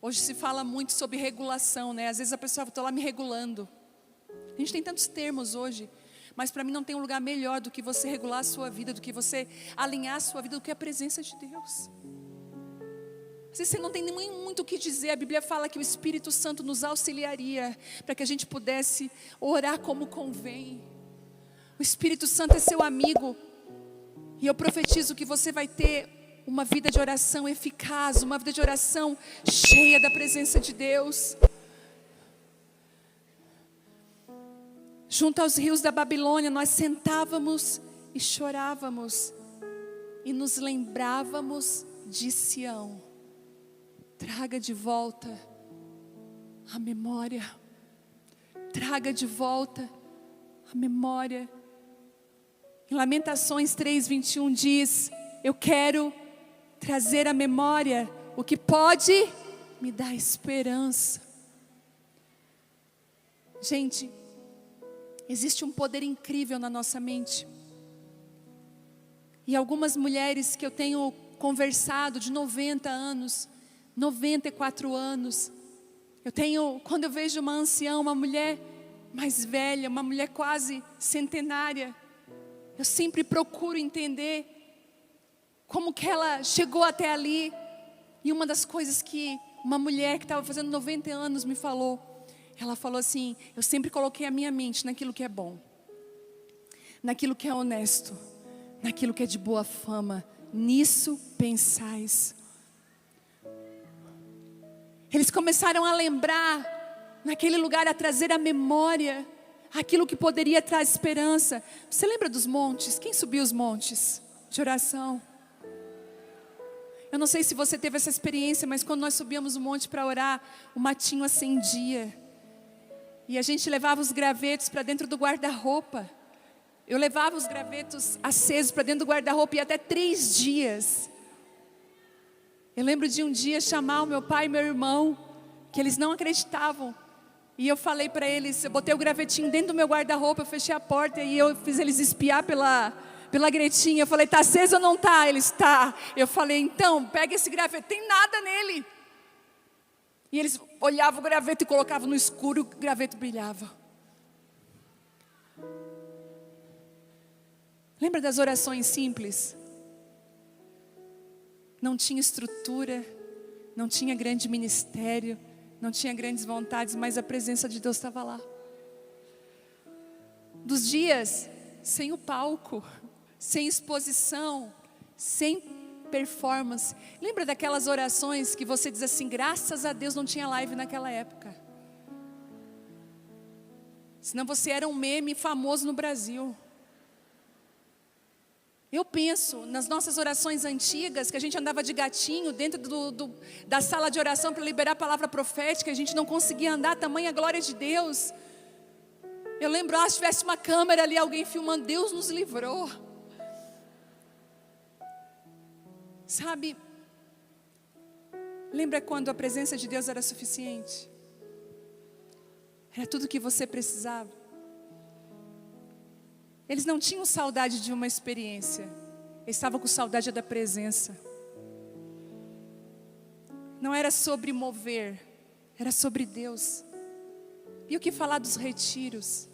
Hoje se fala muito sobre regulação, né? Às vezes a pessoa fala: estou lá me regulando. A gente tem tantos termos hoje, mas para mim não tem um lugar melhor do que você regular a sua vida, do que você alinhar a sua vida, do que a presença de Deus. Às vezes você não tem nem muito o que dizer. A Bíblia fala que o Espírito Santo nos auxiliaria para que a gente pudesse orar como convém. O Espírito Santo é seu amigo. E eu profetizo que você vai ter uma vida de oração eficaz, uma vida de oração cheia da presença de Deus. Junto aos rios da Babilônia, nós sentávamos e chorávamos. e nos lembrávamos de Sião. Traga de volta a memória. Traga de volta a memória. Em Lamentações 3:21 diz: eu quero trazer à memória o que pode me dar esperança. Gente, existe um poder incrível na nossa mente. E algumas mulheres que eu tenho conversado de 90 anos, 94 anos, quando eu vejo uma anciã, uma mulher mais velha, uma mulher quase centenária, eu sempre procuro entender como que ela chegou até ali. E uma das coisas que uma mulher que estava fazendo 90 anos me falou, ela falou assim: eu sempre coloquei a minha mente naquilo que é bom, naquilo que é honesto, naquilo que é de boa fama, nisso pensais. Eles começaram a lembrar, naquele lugar, a trazer à memória aquilo que poderia trazer esperança. Você lembra dos montes? Quem subiu os montes de oração? Eu não sei se você teve essa experiência, mas quando nós subíamos o monte para orar, o matinho acendia. E a gente levava os gravetos para dentro do guarda-roupa. Eu levava os gravetos acesos para dentro do guarda-roupa e até 3 dias. Eu lembro de um dia chamar o meu pai e meu irmão, que eles não acreditavam. E eu falei para eles, eu botei o gravetinho dentro do meu guarda-roupa, eu fechei a porta e eu fiz eles espiar pela gretinha. Eu falei: tá aceso ou não tá? Eles: tá. Eu falei: então, pega esse graveto, tem nada nele. E eles olhavam o graveto e colocavam no escuro, o graveto brilhava. Lembra das orações simples? Não tinha estrutura, não tinha grande ministério, não tinha grandes vontades, mas a presença de Deus estava lá. Dos dias sem o palco, sem exposição, sem performance. Lembra daquelas orações que você diz assim: graças a Deus não tinha live naquela época, senão você era um meme famoso no Brasil. Eu penso nas nossas orações antigas, que a gente andava de gatinho dentro da sala de oração para liberar a palavra profética, a gente não conseguia andar, tamanha glória de Deus. Eu lembro, se tivesse uma câmera ali, alguém filmando, Deus nos livrou. Sabe, lembra quando a presença de Deus era suficiente? Era tudo o que você precisava. Eles não tinham saudade de uma experiência, eles estavam com saudade da presença. Não era sobre mover, era sobre Deus. E o que falar dos retiros?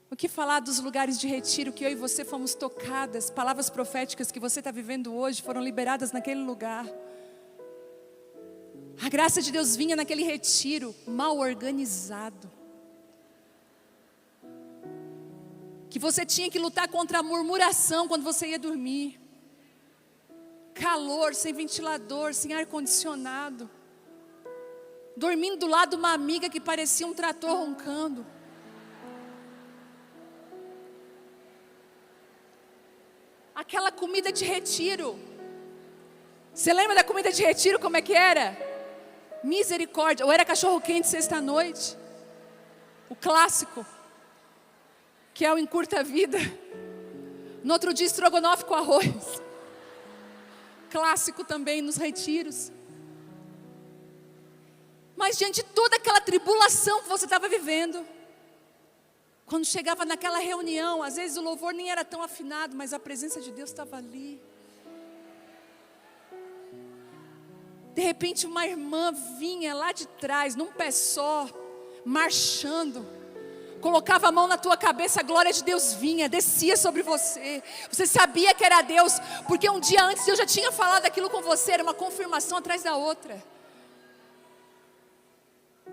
O que falar dos lugares de retiro que eu e você fomos tocadas? Palavras proféticas que você está vivendo hoje foram liberadas naquele lugar. A graça de Deus vinha naquele retiro mal organizado, que você tinha que lutar contra a murmuração quando você ia dormir. Calor, sem ventilador, sem ar-condicionado. Dormindo do lado de uma amiga que parecia um trator roncando. Aquela comida de retiro. Você lembra da comida de retiro, como é que era? Misericórdia. Ou era cachorro quente sexta-noite. O clássico, que é o encurta a vida. No outro dia, estrogonofe com arroz. Clássico também nos retiros. Mas diante de toda aquela tribulação que você estava vivendo, quando chegava naquela reunião, às vezes o louvor nem era tão afinado, mas a presença de Deus estava ali. De repente uma irmã vinha lá de trás, num pé só, marchando, colocava a mão na tua cabeça, a glória de Deus vinha, descia sobre você. Você sabia que era Deus, porque um dia antes eu já tinha falado aquilo com você, era uma confirmação atrás da outra.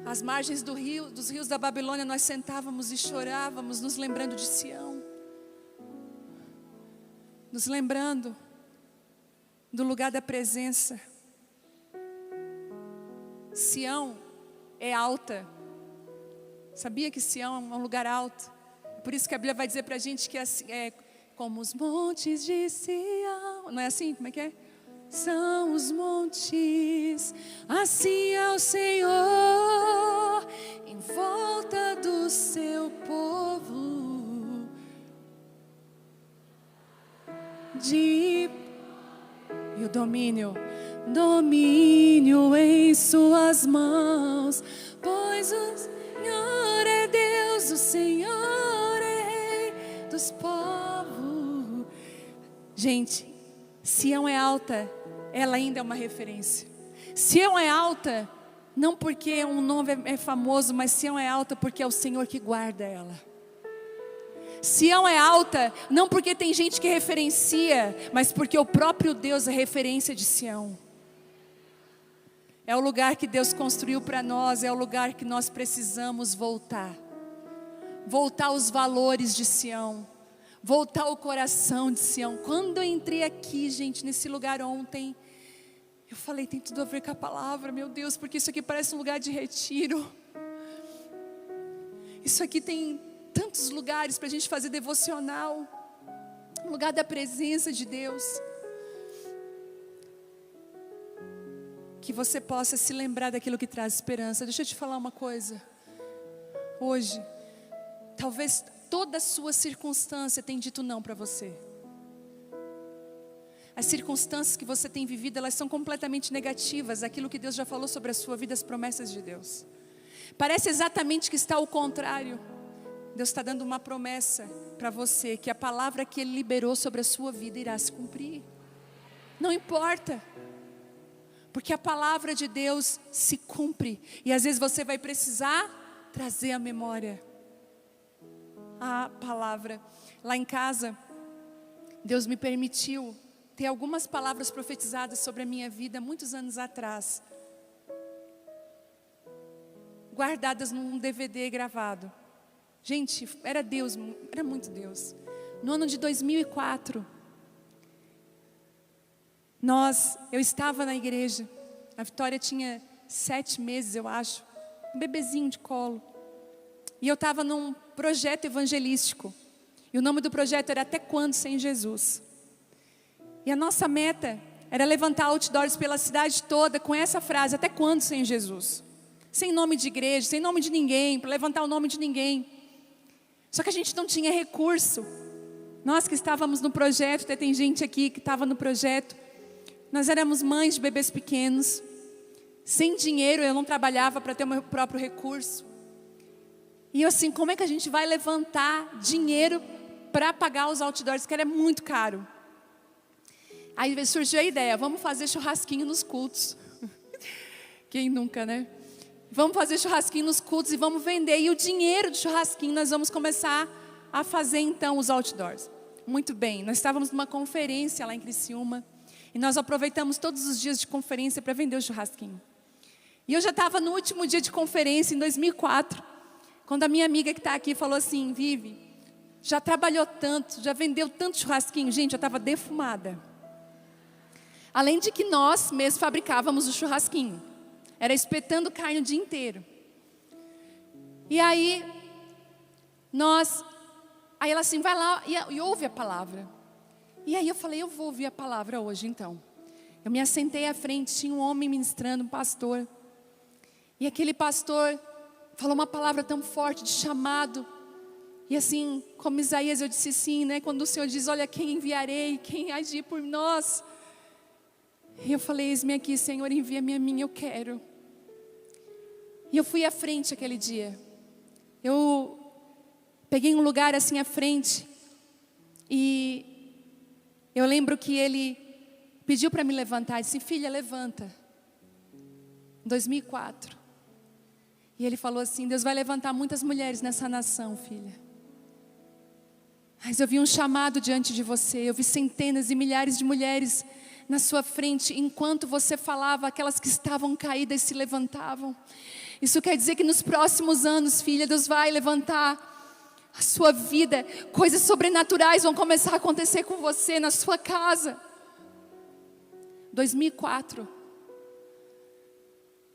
Às margens dos rios da Babilônia, nós sentávamos e chorávamos, nos lembrando de Sião, nos lembrando do lugar da presença. Sião é alta. Sabia que Sião é um lugar alto? Por isso que a Bíblia vai dizer para a gente como os montes de Sião. Não é assim? Como é que é? São os montes, assim é o Senhor, em volta do seu povo. E o domínio em suas mãos, pois o Senhor é Deus, o Senhor é Rei dos povos. Gente, Sião é alta, ela ainda é uma referência. Sião é alta, não porque um nome é famoso, mas Sião é alta porque é o Senhor que guarda ela. Sião é alta, não porque tem gente que referencia, mas porque o próprio Deus é referência de Sião. É o lugar que Deus construiu para nós, é o lugar que nós precisamos voltar. Voltar aos valores de Sião, voltar ao coração de Sião. Quando eu entrei aqui, gente, nesse lugar ontem, eu falei, tem tudo a ver com a palavra, meu Deus, porque isso aqui parece um lugar de retiro. Isso aqui tem tantos lugares para a gente fazer devocional, um lugar da presença de Deus. Que você possa se lembrar daquilo que traz esperança. Deixa eu te falar uma coisa. Hoje, talvez toda a sua circunstância tenha dito não para você. As circunstâncias que você tem vivido, elas são completamente negativas. Aquilo que Deus já falou sobre a sua vida, as promessas de Deus. Parece exatamente que está ao contrário. Deus está dando uma promessa para você, que a palavra que Ele liberou sobre a sua vida irá se cumprir. Não importa. Porque a palavra de Deus se cumpre. E às vezes você vai precisar trazer à memória a palavra. Lá em casa, Deus me permitiu ter algumas palavras profetizadas sobre a minha vida muitos anos atrás, guardadas num DVD gravado. Gente, era Deus, era muito Deus. No ano de 2004, eu estava na igreja. A Vitória tinha 7 meses, eu acho, um bebezinho de colo. E eu estava num projeto evangelístico. E o nome do projeto era Até Quando Sem Jesus? E a nossa meta era levantar outdoors pela cidade toda com essa frase: até quando sem Jesus? Sem nome de igreja, sem nome de ninguém, para levantar o nome de ninguém. Só que a gente não tinha recurso. Nós que estávamos no projeto, até tem gente aqui que estava no projeto. Nós éramos mães de bebês pequenos. Sem dinheiro, eu não trabalhava para ter o meu próprio recurso. E eu assim, como é que a gente vai levantar dinheiro para pagar os outdoors, que era muito caro? Aí surgiu a ideia, vamos fazer churrasquinho nos cultos. Quem nunca, né? Vamos fazer churrasquinho nos cultos e vamos vender. E o dinheiro do churrasquinho nós vamos começar a fazer então os outdoors. Muito bem, nós estávamos numa conferência lá em Criciúma. E nós aproveitamos todos os dias de conferência para vender o churrasquinho. E eu já estava no último dia de conferência, em 2004. Quando a minha amiga que está aqui falou assim: Vivi, já trabalhou tanto, já vendeu tanto churrasquinho. Gente, eu estava defumada. Além de que nós mesmos fabricávamos o churrasquinho. Era espetando carne o dia inteiro. E aí ela assim, vai lá e ouve a palavra. E aí eu falei, eu vou ouvir a palavra hoje então. Eu me assentei à frente, tinha um homem ministrando, um pastor. E aquele pastor falou uma palavra tão forte de chamado. E assim, como Isaías, eu disse sim, né? Quando o Senhor diz, olha, quem enviarei, quem agir por nós. E eu falei, eis-me aqui, Senhor, envia-me a mim, eu quero. E eu fui à frente aquele dia. Eu peguei um lugar assim à frente. E eu lembro que ele pediu para me levantar. Ele disse, filha, levanta. Em 2004. E ele falou assim, Deus vai levantar muitas mulheres nessa nação, filha. Mas eu vi um chamado diante de você. Eu vi centenas e milhares de mulheres na sua frente. Enquanto você falava, aquelas que estavam caídas se levantavam. Isso quer dizer que nos próximos anos, filha, Deus vai levantar a sua vida. Coisas sobrenaturais vão começar a acontecer com você, na sua casa. 2004.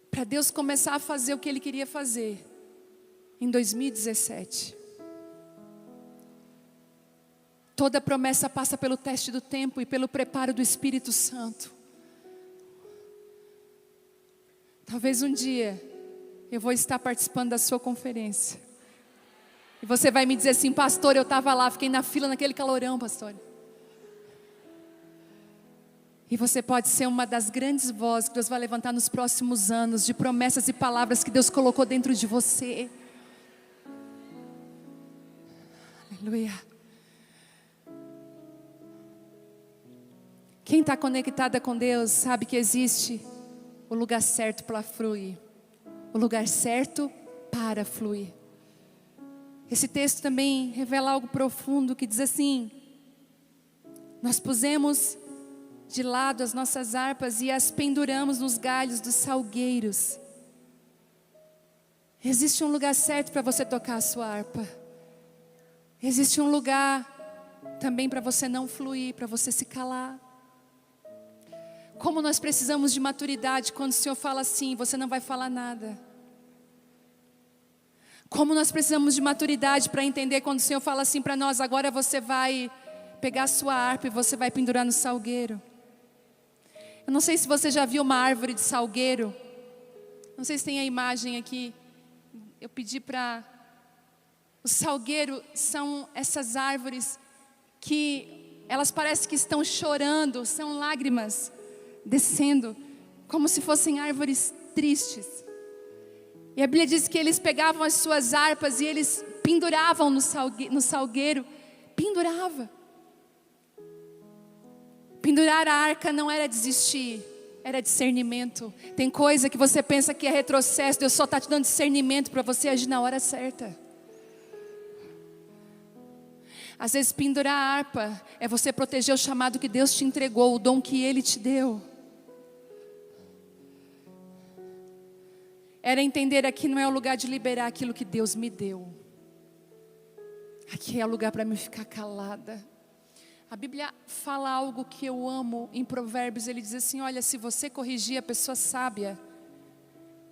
Para Deus começar a fazer o que Ele queria fazer. Em 2017. Toda promessa passa pelo teste do tempo e pelo preparo do Espírito Santo. Talvez um dia eu vou estar participando da sua conferência. E você vai me dizer assim: pastor, eu estava lá, fiquei na fila naquele calorão, pastor. E você pode ser uma das grandes vozes que Deus vai levantar nos próximos anos, de promessas e palavras que Deus colocou dentro de você. Aleluia. Quem está conectada com Deus sabe que existe o lugar certo para fluir. O lugar certo para fluir. Esse texto também revela algo profundo que diz assim: nós pusemos de lado as nossas harpas e as penduramos nos galhos dos salgueiros. Existe um lugar certo para você tocar a sua harpa. Existe um lugar também para você não fluir, para você se calar. Como nós precisamos de maturidade quando o Senhor fala assim, você não vai falar nada. Como nós precisamos de maturidade para entender quando o Senhor fala assim para nós: agora você vai pegar a sua harpa e você vai pendurar no salgueiro. Eu não sei se você já viu uma árvore de salgueiro. Não sei se tem a imagem aqui. Eu pedi para... O salgueiro são essas árvores que elas parecem que estão chorando, são lágrimas descendo, como se fossem árvores tristes. E a Bíblia diz que eles pegavam as suas harpas e eles penduravam no salgueiro. Pendurar a arca não era desistir, era discernimento. Tem coisa que você pensa que é retrocesso, Deus só está te dando discernimento para você agir na hora certa. Às vezes pendurar a harpa é você proteger o chamado que Deus te entregou, o dom que Ele te deu. Era entender: aqui não é o lugar de liberar aquilo que Deus me deu. Aqui é o lugar para me ficar calada. A Bíblia fala algo que eu amo em Provérbios. Ele diz assim: olha, se você corrigir a pessoa sábia,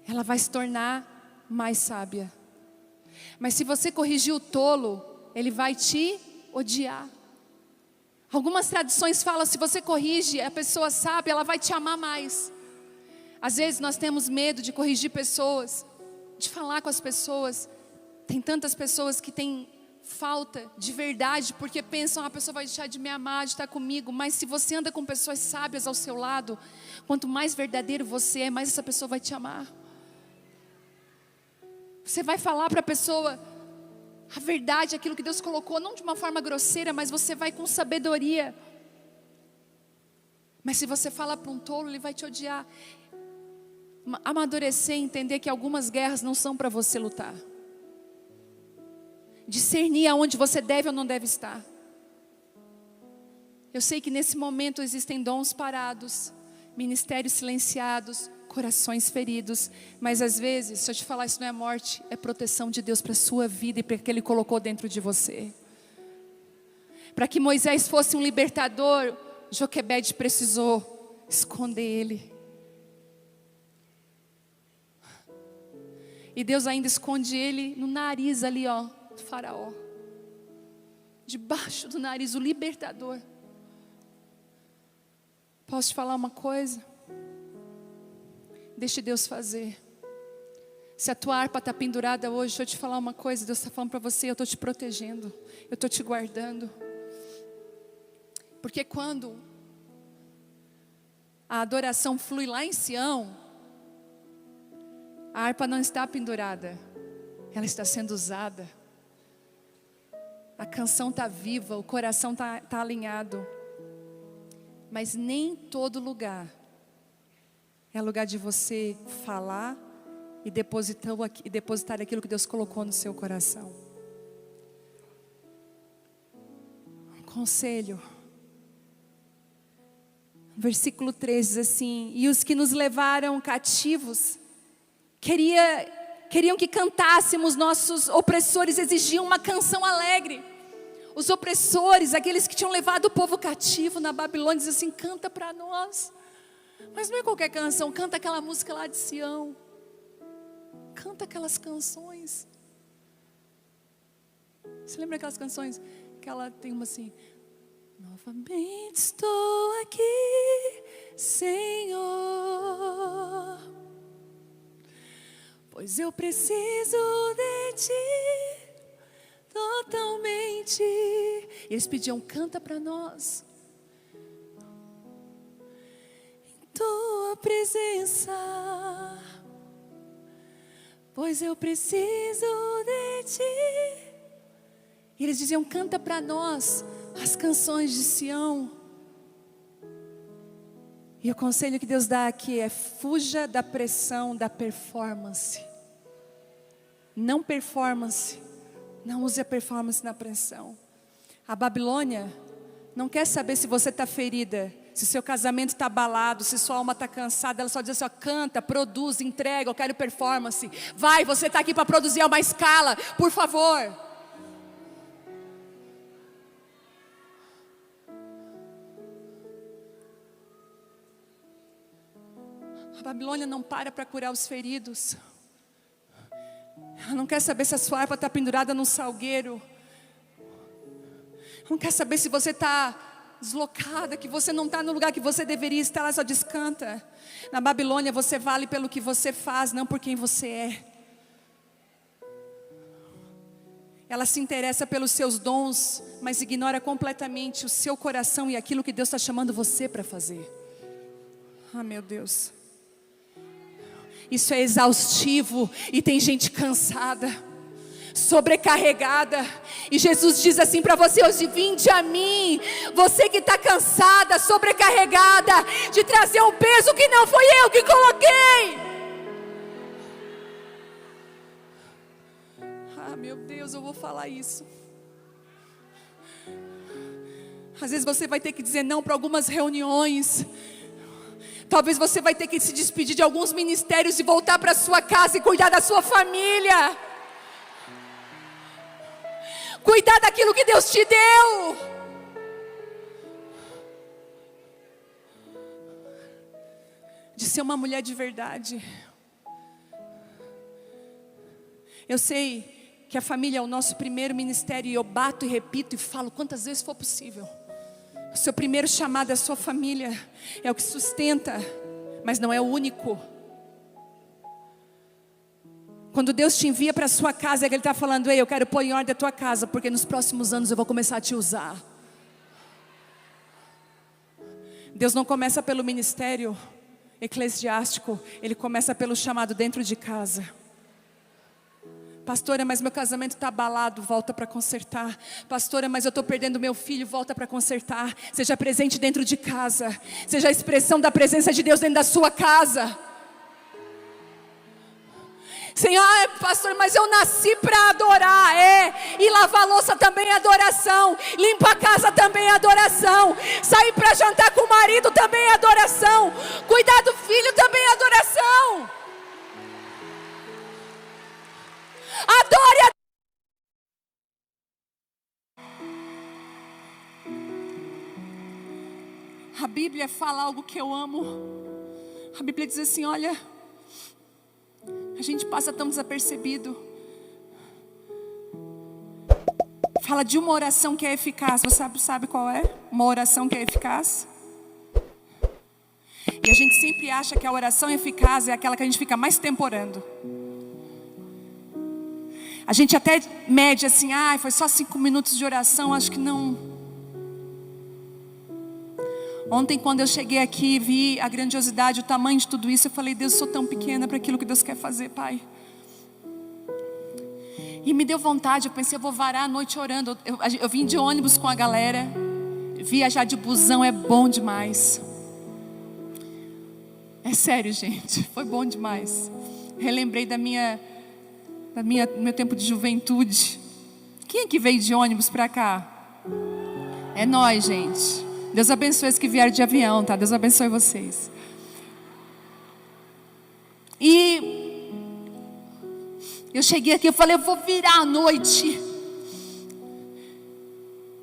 ela vai se tornar mais sábia. Mas se você corrigir o tolo, ele vai te odiar. Algumas traduções falam: se você corrige a pessoa sábia, ela vai te amar mais. Às vezes nós temos medo de corrigir pessoas, de falar com as pessoas. Tem tantas pessoas que têm falta de verdade, porque pensam: a pessoa vai deixar de me amar, de estar comigo. Mas se você anda com pessoas sábias ao seu lado, quanto mais verdadeiro você é, mais essa pessoa vai te amar. Você vai falar para a pessoa a verdade, aquilo que Deus colocou, não de uma forma grosseira, mas você vai com sabedoria. Mas se você fala para um tolo, ele vai te odiar. Amadurecer e entender que algumas guerras não são para você lutar. Discernir aonde você deve ou não deve estar. Eu sei que nesse momento existem dons parados, ministérios silenciados, corações feridos. Mas às vezes, se eu te falar, isso não é morte, é proteção de Deus para a sua vida e para o que Ele colocou dentro de você. Para que Moisés fosse um libertador, Joquebede precisou esconder ele. E Deus ainda esconde ele no nariz ali, ó, do faraó. Debaixo do nariz, o libertador. Posso te falar uma coisa? Deixe Deus fazer. Se a tua harpa está pendurada hoje, deixa eu te falar uma coisa. Deus está falando para você: eu estou te protegendo, eu estou te guardando. Porque quando a adoração flui lá em Sião, a harpa não está pendurada, ela está sendo usada. A canção está viva, o coração está alinhado. Mas nem todo lugar é lugar de você falar e depositar aquilo que Deus colocou no seu coração. Um conselho. Versículo 13 diz assim: e os que nos levaram cativos queriam que cantássemos, nossos opressores exigiam uma canção alegre. Os opressores, aqueles que tinham levado o povo cativo na Babilônia, diziam assim: canta para nós. Mas não é qualquer canção, canta aquela música lá de Sião. Canta aquelas canções. Você lembra aquelas canções que ela tem uma assim: novamente estou aqui, Senhor, pois eu preciso de Ti totalmente. E eles pediam: canta para nós. Em Tua presença, pois eu preciso de Ti. E eles diziam: canta para nós as canções de Sião. E o conselho que Deus dá aqui é: fuja da pressão da performance. Não performance. Não use a performance na pressão. A Babilônia não quer saber se você está ferida, se seu casamento está abalado, se sua alma está cansada. Ela só diz assim: ó, canta, produz, entrega, eu quero performance. Vai, você está aqui para produzir a uma escala, por favor. A Babilônia não para curar os feridos. Ela não quer saber se a sua harpa está pendurada num salgueiro. Não quer saber se você está deslocada, que você não está no lugar que você deveria estar. Ela só descanta. Na Babilônia você vale pelo que você faz, não por quem você é. Ela se interessa pelos seus dons, mas ignora completamente o seu coração e aquilo que Deus está chamando você para fazer. Ah, meu Deus. Isso é exaustivo e tem gente cansada, sobrecarregada. E Jesus diz assim para você hoje: vinde a mim, você que está cansada, sobrecarregada, de trazer um peso que não foi eu que coloquei. Ah, meu Deus, eu vou falar isso. Às vezes você vai ter que dizer não para algumas reuniões. Talvez você vai ter que se despedir de alguns ministérios e voltar para sua casa e cuidar da sua família. Cuidar daquilo que Deus te deu. De ser uma mulher de verdade. Eu sei que a família é o nosso primeiro ministério, e eu bato e repito e falo quantas vezes for possível. O seu primeiro chamado é a sua família. É o que sustenta, mas não é o único. Quando Deus te envia para a sua casa, é que Ele está falando: ei, eu quero pôr em ordem a tua casa, porque nos próximos anos eu vou começar a te usar. Deus não começa pelo ministério eclesiástico, Ele começa pelo chamado dentro de casa. Pastora, mas meu casamento está abalado, volta para consertar. Pastora, mas eu estou perdendo meu filho, volta para consertar. Seja presente dentro de casa. Seja a expressão da presença de Deus dentro da sua casa. Senhor, pastor, mas eu nasci para adorar. E lavar a louça também é adoração. Limpar a casa também é adoração. Sair para jantar com o marido também é adoração. Cuidar do filho também é adoração. Adore a A Bíblia fala algo que eu amo. A Bíblia diz assim: olha, a gente passa tão desapercebido. Fala de uma oração que é eficaz. Você sabe qual é? Uma oração que é eficaz. E a gente sempre acha que a oração eficaz é aquela que a gente fica mais tempo orando. A gente até mede assim: foi só 5 minutos de oração. Acho que não. Ontem, quando eu cheguei aqui e vi a grandiosidade, o tamanho de tudo isso, eu falei: Deus, eu sou tão pequena para aquilo que Deus quer fazer, Pai. E me deu vontade, eu pensei: eu vou varar a noite orando. Eu vim de ônibus com a galera. Viajar de busão é bom demais. É sério, gente, foi bom demais. Relembrei do meu tempo de juventude. Quem é que veio de ônibus para cá? É nós, gente. Deus abençoe os que vieram de avião, tá? Deus abençoe vocês. E eu cheguei aqui, eu falei: eu vou virar a noite.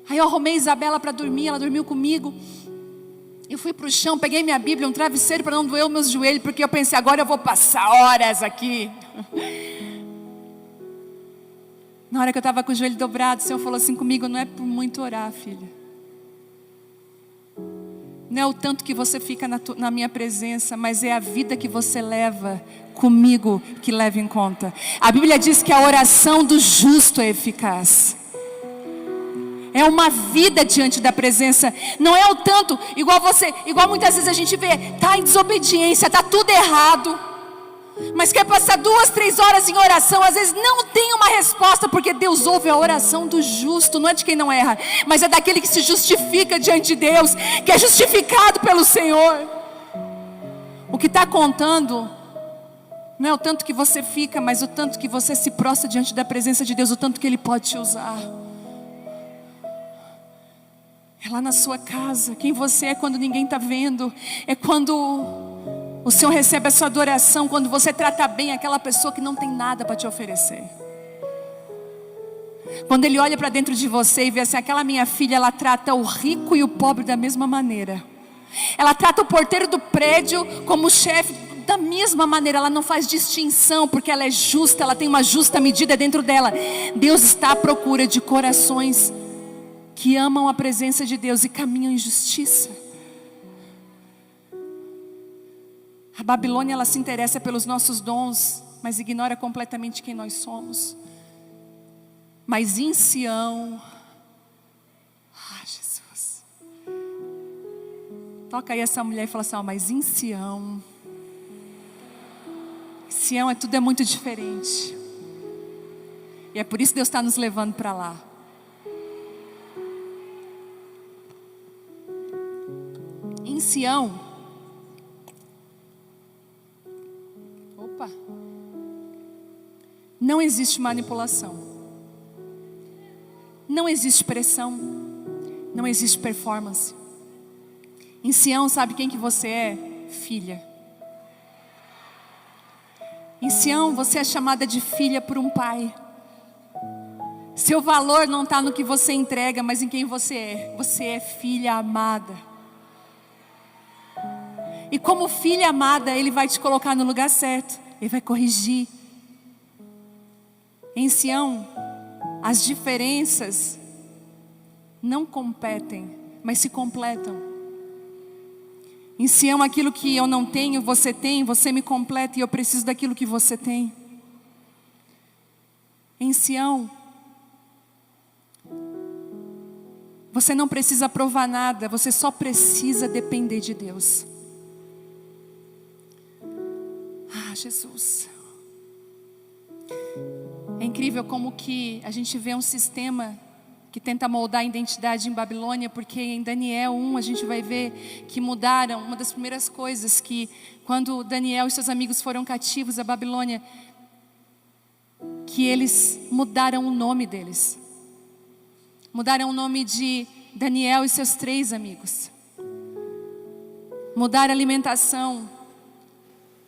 Aí eu arrumei a Isabela para dormir, ela dormiu comigo. Eu fui para o chão, peguei minha Bíblia, um travesseiro para não doer os meus joelhos, porque eu pensei: agora eu vou passar horas aqui. Na hora que eu estava com o joelho dobrado, o Senhor falou assim comigo: não é por muito orar, filha. Não é o tanto que você fica na minha presença, mas é a vida que você leva comigo que leva em conta. A Bíblia diz que a oração do justo é eficaz. É uma vida diante da presença. Não é o tanto, igual muitas vezes a gente vê, está em desobediência, está tudo errado, mas quer passar 2, 3 horas em oração, às vezes não tem uma resposta, porque Deus ouve a oração do justo, não é de quem não erra, mas é daquele que se justifica diante de Deus, que é justificado pelo Senhor. O que está contando não é o tanto que você fica, mas o tanto que você se prostra diante da presença de Deus, o tanto que Ele pode te usar. É lá na sua casa, quem você é quando ninguém está vendo, é quando o Senhor recebe a sua adoração, quando você trata bem aquela pessoa que não tem nada para te oferecer. Quando Ele olha para dentro de você e vê assim: aquela minha filha, ela trata o rico e o pobre da mesma maneira. Ela trata o porteiro do prédio como chefe da mesma maneira. Ela não faz distinção, porque ela é justa, ela tem uma justa medida dentro dela. Deus está à procura de corações que amam a presença de Deus e caminham em justiça. A Babilônia, ela se interessa pelos nossos dons, mas ignora completamente quem nós somos. Mas em Sião, Jesus, toca aí essa mulher e fala assim: mas em Sião tudo é muito diferente. E é por isso que Deus está nos levando para lá. Em Sião, não existe manipulação, não existe pressão, não existe performance. Em Sião, sabe quem que você é? Filha. Em Sião, você é chamada de filha por um pai. Seu valor não está no que você entrega, mas em quem você é. Você é filha amada. E como filha amada, Ele vai te colocar no lugar certo. Ele vai corrigir. Em Sião, as diferenças não competem, mas se completam. Em Sião, aquilo que eu não tenho, você me completa, e eu preciso daquilo que você tem. Em Sião, você não precisa provar nada, você só precisa depender de Deus. Jesus. É incrível como que a gente vê um sistema que tenta moldar a identidade em Babilônia, porque em Daniel 1 a gente vai ver que mudaram. Uma das primeiras coisas que, quando Daniel e seus amigos foram cativos à Babilônia, que eles mudaram o nome deles. Mudaram o nome de Daniel e seus 3 amigos. Mudaram a alimentação.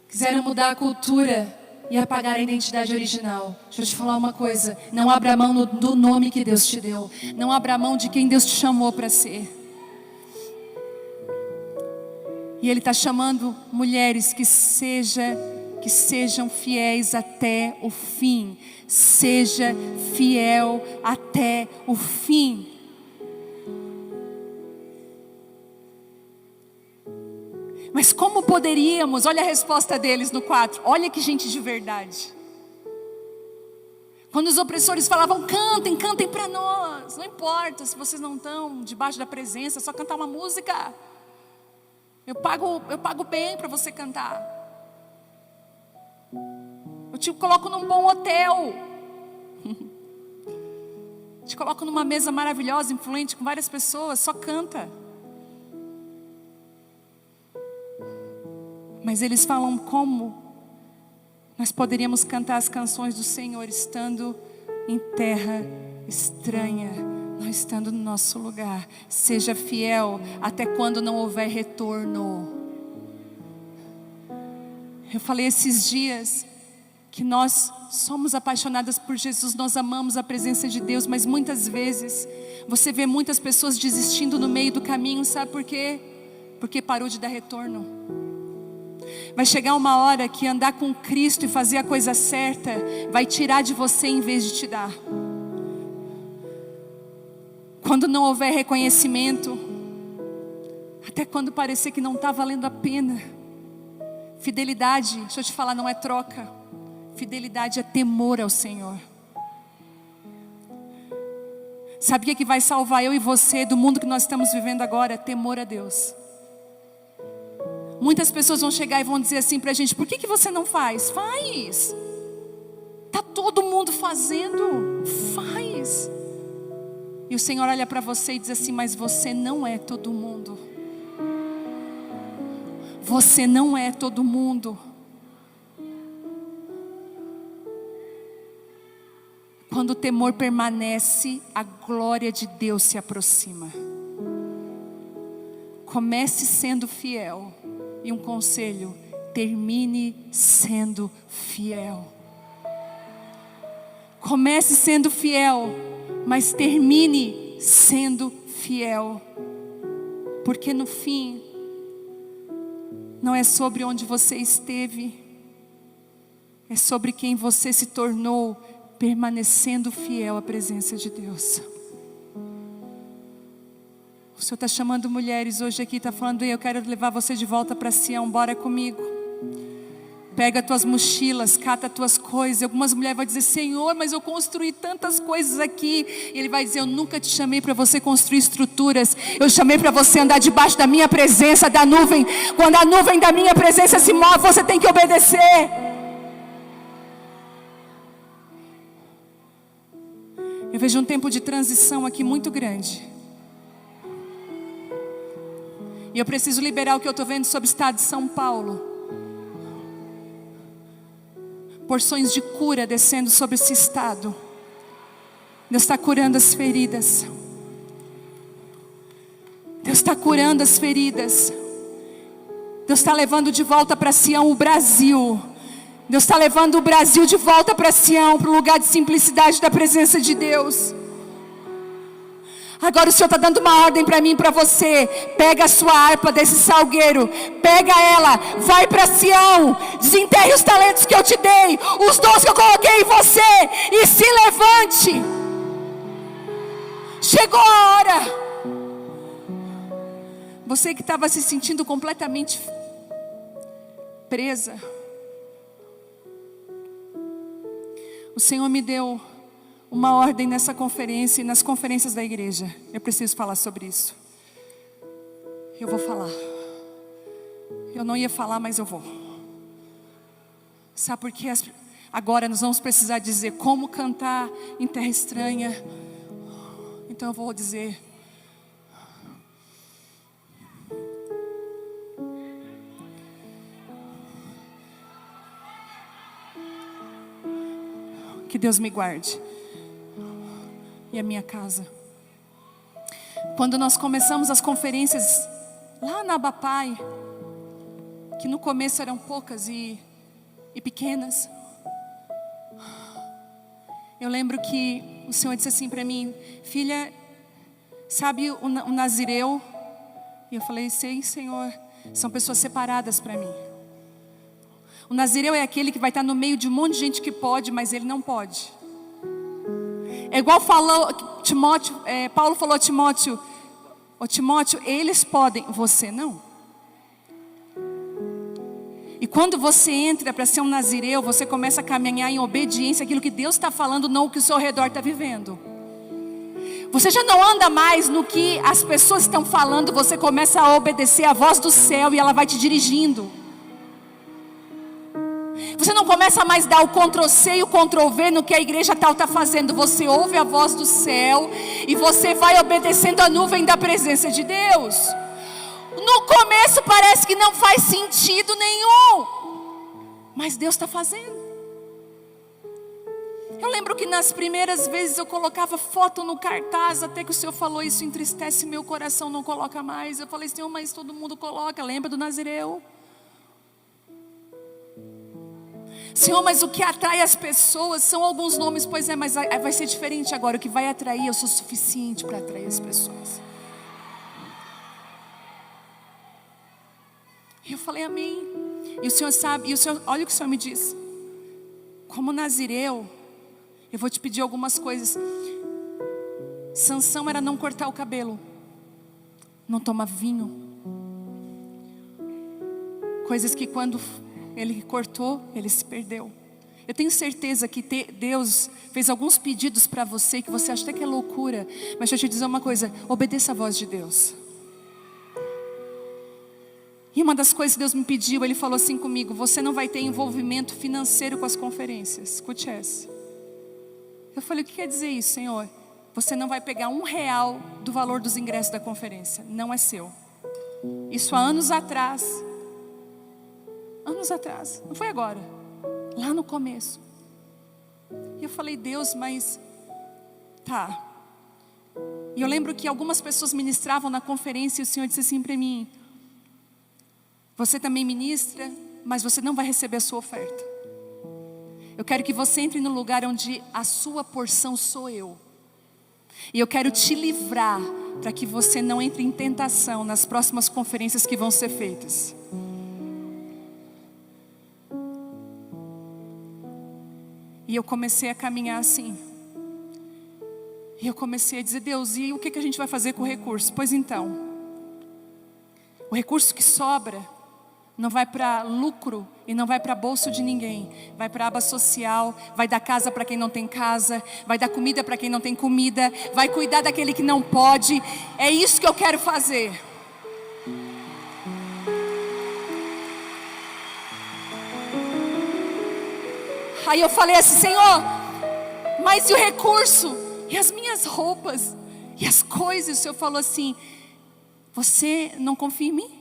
Quiseram mudar a cultura e apagar a identidade original. Deixa eu te falar uma coisa: não abra mão do nome que Deus te deu. Não abra mão de quem Deus te chamou para ser. E Ele está chamando mulheres que sejam fiéis até o fim. Seja fiel até o fim. Mas como poderíamos? Olha a resposta deles no 4. Olha que gente de verdade. Quando os opressores falavam: cantem, cantem para nós. Não importa se vocês não estão debaixo da presença, é só cantar uma música. Eu pago bem para você cantar. Eu te coloco num bom hotel. Te coloco numa mesa maravilhosa, influente, com várias pessoas. Só canta. Mas eles falam: como nós poderíamos cantar as canções do Senhor estando em terra estranha, não estando no nosso lugar. Seja fiel até quando não houver retorno. Eu falei esses dias que nós somos apaixonadas por Jesus, nós amamos a presença de Deus, mas muitas vezes você vê muitas pessoas desistindo no meio do caminho. Sabe por quê? Porque parou de dar retorno. Vai chegar uma hora que andar com Cristo e fazer a coisa certa vai tirar de você em vez de te dar. Quando não houver reconhecimento, até quando parecer que não está valendo a pena. Fidelidade, deixa eu te falar, não é troca. Fidelidade é temor ao Senhor. Sabe o que vai salvar eu e você do mundo que nós estamos vivendo agora? Temor a Deus. Muitas pessoas vão chegar e vão dizer assim para a gente: por que você não faz? Faz. Está todo mundo fazendo. Faz. E o Senhor olha para você e diz assim: mas você não é todo mundo. Você não é todo mundo. Quando o temor permanece, a glória de Deus se aproxima. Comece sendo fiel. E um conselho: termine sendo fiel. Comece sendo fiel, mas termine sendo fiel. Porque no fim, não é sobre onde você esteve, é sobre quem você se tornou, permanecendo fiel à presença de Deus. O Senhor está chamando mulheres hoje aqui, está falando: eu quero levar você de volta para Sião, bora comigo. Pega as tuas mochilas, cata as tuas coisas. Algumas mulheres vão dizer: Senhor, mas eu construí tantas coisas aqui. E Ele vai dizer: eu nunca te chamei para você construir estruturas. Eu chamei para você andar debaixo da minha presença, da nuvem. Quando a nuvem da minha presença se move, você tem que obedecer. Eu vejo um tempo de transição aqui muito grande. E eu preciso liberar o que eu estou vendo sobre o estado de São Paulo. Porções de cura descendo sobre esse estado. Deus está curando as feridas. Deus está curando as feridas. Deus está levando de volta para Sião o Brasil. Deus está levando o Brasil de volta para Sião, para o lugar de simplicidade da presença de Deus. Agora o Senhor está dando uma ordem para mim e para você. Pega a sua harpa desse salgueiro, pega ela, vai para Sião, desenterre os talentos que eu te dei, os dons que eu coloquei em você, e se levante. Chegou a hora. Você que estava se sentindo completamente presa, o Senhor me deu uma ordem nessa conferência e nas conferências da igreja. Eu preciso falar sobre isso. Eu vou falar. Eu não ia falar, mas eu vou. Sabe por quê? Agora nós vamos precisar dizer como cantar em terra estranha. Então eu vou dizer. Que Deus me guarde. E a minha casa. Quando nós começamos as conferências lá na Abapai, que no começo eram poucas e pequenas, eu lembro que o Senhor disse assim para mim: filha, sabe o Nazireu? E eu falei: sei, Senhor. São pessoas separadas para mim. O Nazireu é aquele que vai estar no meio de um monte de gente que pode, mas ele não pode. É igual Paulo falou a Timóteo: ô Timóteo, eles podem, você não. E quando você entra para ser um nazireu, você começa a caminhar em obediência àquilo que Deus está falando, não o que o seu redor está vivendo. Você já não anda mais no que as pessoas estão falando, você começa a obedecer a voz do céu e ela vai te dirigindo. Você não começa mais a dar o Ctrl+C e o Ctrl+V no que a igreja tal está fazendo. Você ouve a voz do céu e você vai obedecendo a nuvem da presença de Deus. No começo parece que não faz sentido nenhum, mas Deus está fazendo. Eu lembro que nas primeiras vezes eu colocava foto no cartaz, até que o Senhor falou: isso entristece meu coração, não coloca mais. Eu falei: Senhor, mas todo mundo coloca, lembra do Nazireu? Senhor, mas o que atrai as pessoas são alguns nomes. Pois é, mas vai ser diferente agora. O que vai atrair, eu sou suficiente para atrair as pessoas. E eu falei: amém. E o Senhor sabe, olha o que o Senhor me disse: como Nazireu, eu vou te pedir algumas coisas. Sansão era não cortar o cabelo, não tomar vinho. Coisas que quando ele cortou, ele se perdeu. Eu tenho certeza que Deus fez alguns pedidos para você que você acha até que é loucura. Mas deixa eu te dizer uma coisa, obedeça a voz de Deus. E uma das coisas que Deus me pediu, Ele falou assim comigo: você não vai ter envolvimento financeiro com as conferências. Escute essa. Eu falei: o que quer dizer isso, Senhor? Você não vai pegar R$1 do valor dos ingressos da conferência. Não é seu. Isso há anos atrás. Anos atrás. Não foi agora. Lá no começo. E eu falei: Deus, mas... tá. E eu lembro que algumas pessoas ministravam na conferência e o Senhor disse assim para mim: você também ministra, mas você não vai receber a sua oferta. Eu quero que você entre no lugar onde a sua porção sou eu. E eu quero te livrar para que você não entre em tentação nas próximas conferências que vão ser feitas. E eu comecei a caminhar assim. E eu comecei a dizer: Deus, e o que a gente vai fazer com o recurso? Pois então, o recurso que sobra não vai para lucro e não vai para bolso de ninguém. Vai para a aba social, vai dar casa para quem não tem casa, vai dar comida para quem não tem comida, vai cuidar daquele que não pode. É isso que eu quero fazer. Aí eu falei assim: Senhor, mas e o recurso? E as minhas roupas? E as coisas? O Senhor falou assim: você não confia em mim?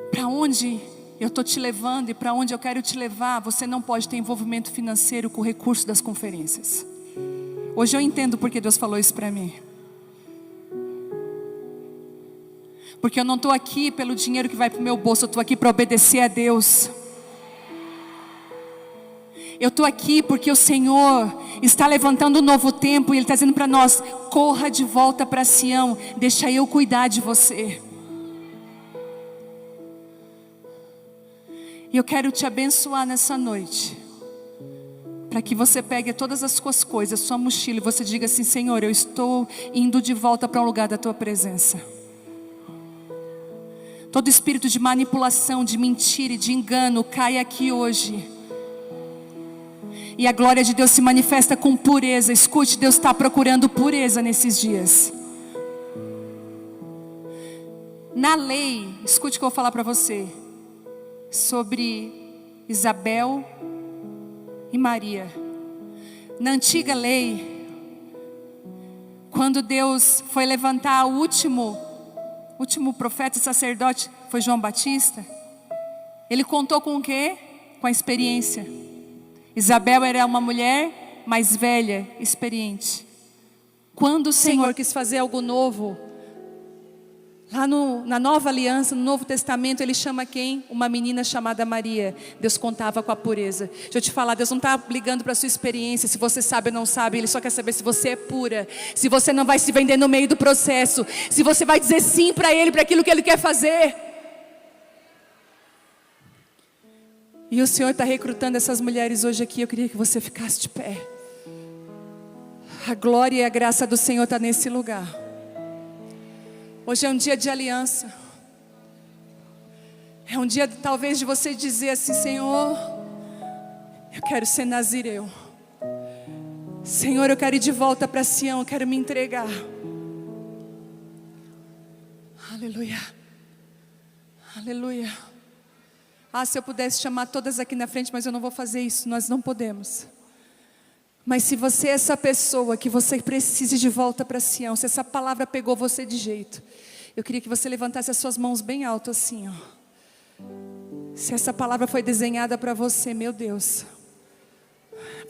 Para onde eu estou te levando e para onde eu quero te levar, você não pode ter envolvimento financeiro com o recurso das conferências. Hoje eu entendo porque Deus falou isso para mim. Porque eu não estou aqui pelo dinheiro que vai para o meu bolso, eu estou aqui para obedecer a Deus. Eu estou aqui porque o Senhor está levantando um novo tempo e Ele está dizendo para nós: corra de volta para Sião, deixa eu cuidar de você. E eu quero te abençoar nessa noite, para que você pegue todas as suas coisas, sua mochila, e você diga assim: Senhor, eu estou indo de volta para um lugar da Tua presença. Todo espírito de manipulação, de mentira e de engano cai aqui hoje. E a glória de Deus se manifesta com pureza. Escute, Deus está procurando pureza nesses dias. Na lei, escute o que eu vou falar para você sobre Isabel e Maria. Na antiga lei, quando Deus foi levantar o último profeta e sacerdote, foi João Batista, ele contou com o quê? Com a experiência. Isabel era uma mulher mais velha, experiente. Quando o Senhor quis fazer algo novo, lá na nova aliança, no Novo Testamento, Ele chama quem? Uma menina chamada Maria. Deus contava com a pureza. Deixa eu te falar, Deus não está ligando para a sua experiência, se você sabe ou não sabe. Ele só quer saber se você é pura, se você não vai se vender no meio do processo, se você vai dizer sim para Ele, para aquilo que Ele quer fazer. E o Senhor está recrutando essas mulheres hoje aqui. Eu queria que você ficasse de pé. A glória e a graça do Senhor está nesse lugar. Hoje é um dia de aliança. É um dia talvez de você dizer assim: Senhor, eu quero ser nazireu. Senhor, eu quero ir de volta para Sião, eu quero me entregar. Aleluia. Aleluia. Se eu pudesse chamar todas aqui na frente, mas eu não vou fazer isso, nós não podemos. Mas se você é essa pessoa que você precisa de volta para Sião, se essa palavra pegou você de jeito, eu queria que você levantasse as suas mãos bem alto assim, ó. Se essa palavra foi desenhada para você, meu Deus.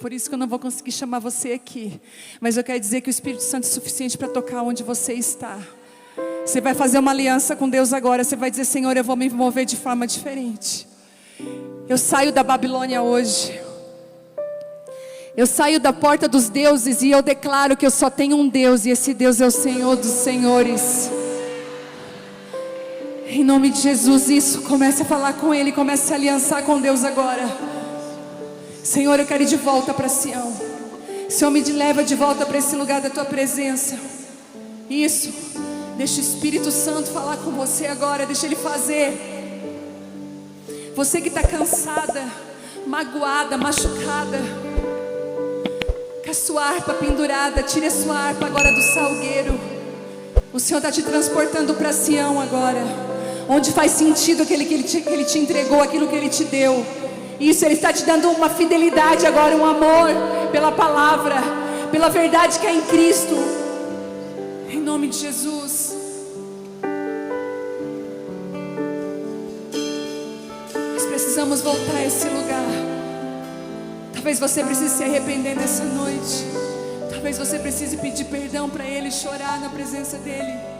Por isso que eu não vou conseguir chamar você aqui, mas eu quero dizer que o Espírito Santo é suficiente para tocar onde você está. Você vai fazer uma aliança com Deus agora. Você vai dizer: Senhor, eu vou me mover de forma diferente. Eu saio da Babilônia hoje. Eu saio da porta dos deuses e eu declaro que eu só tenho um Deus, e esse Deus é o Senhor dos senhores. Em nome de Jesus, isso, comece a falar com Ele, comece a aliançar com Deus agora. Senhor, eu quero ir de volta para Sião. Senhor, me leva de volta para esse lugar da tua presença. Isso, deixa o Espírito Santo falar com você agora, deixa Ele fazer. Você que está cansada, magoada, machucada, com a sua harpa pendurada, tire a sua harpa agora do salgueiro. O Senhor está te transportando para Sião agora, onde faz sentido aquilo que Ele te entregou, aquilo que Ele te deu. Isso, Ele está te dando uma fidelidade agora, um amor pela palavra, pela verdade que é em Cristo. Em nome de Jesus. Nós precisamos voltar a esse lugar. Talvez você precise se arrepender nessa noite. Talvez você precise pedir perdão para Ele, chorar na presença dEle.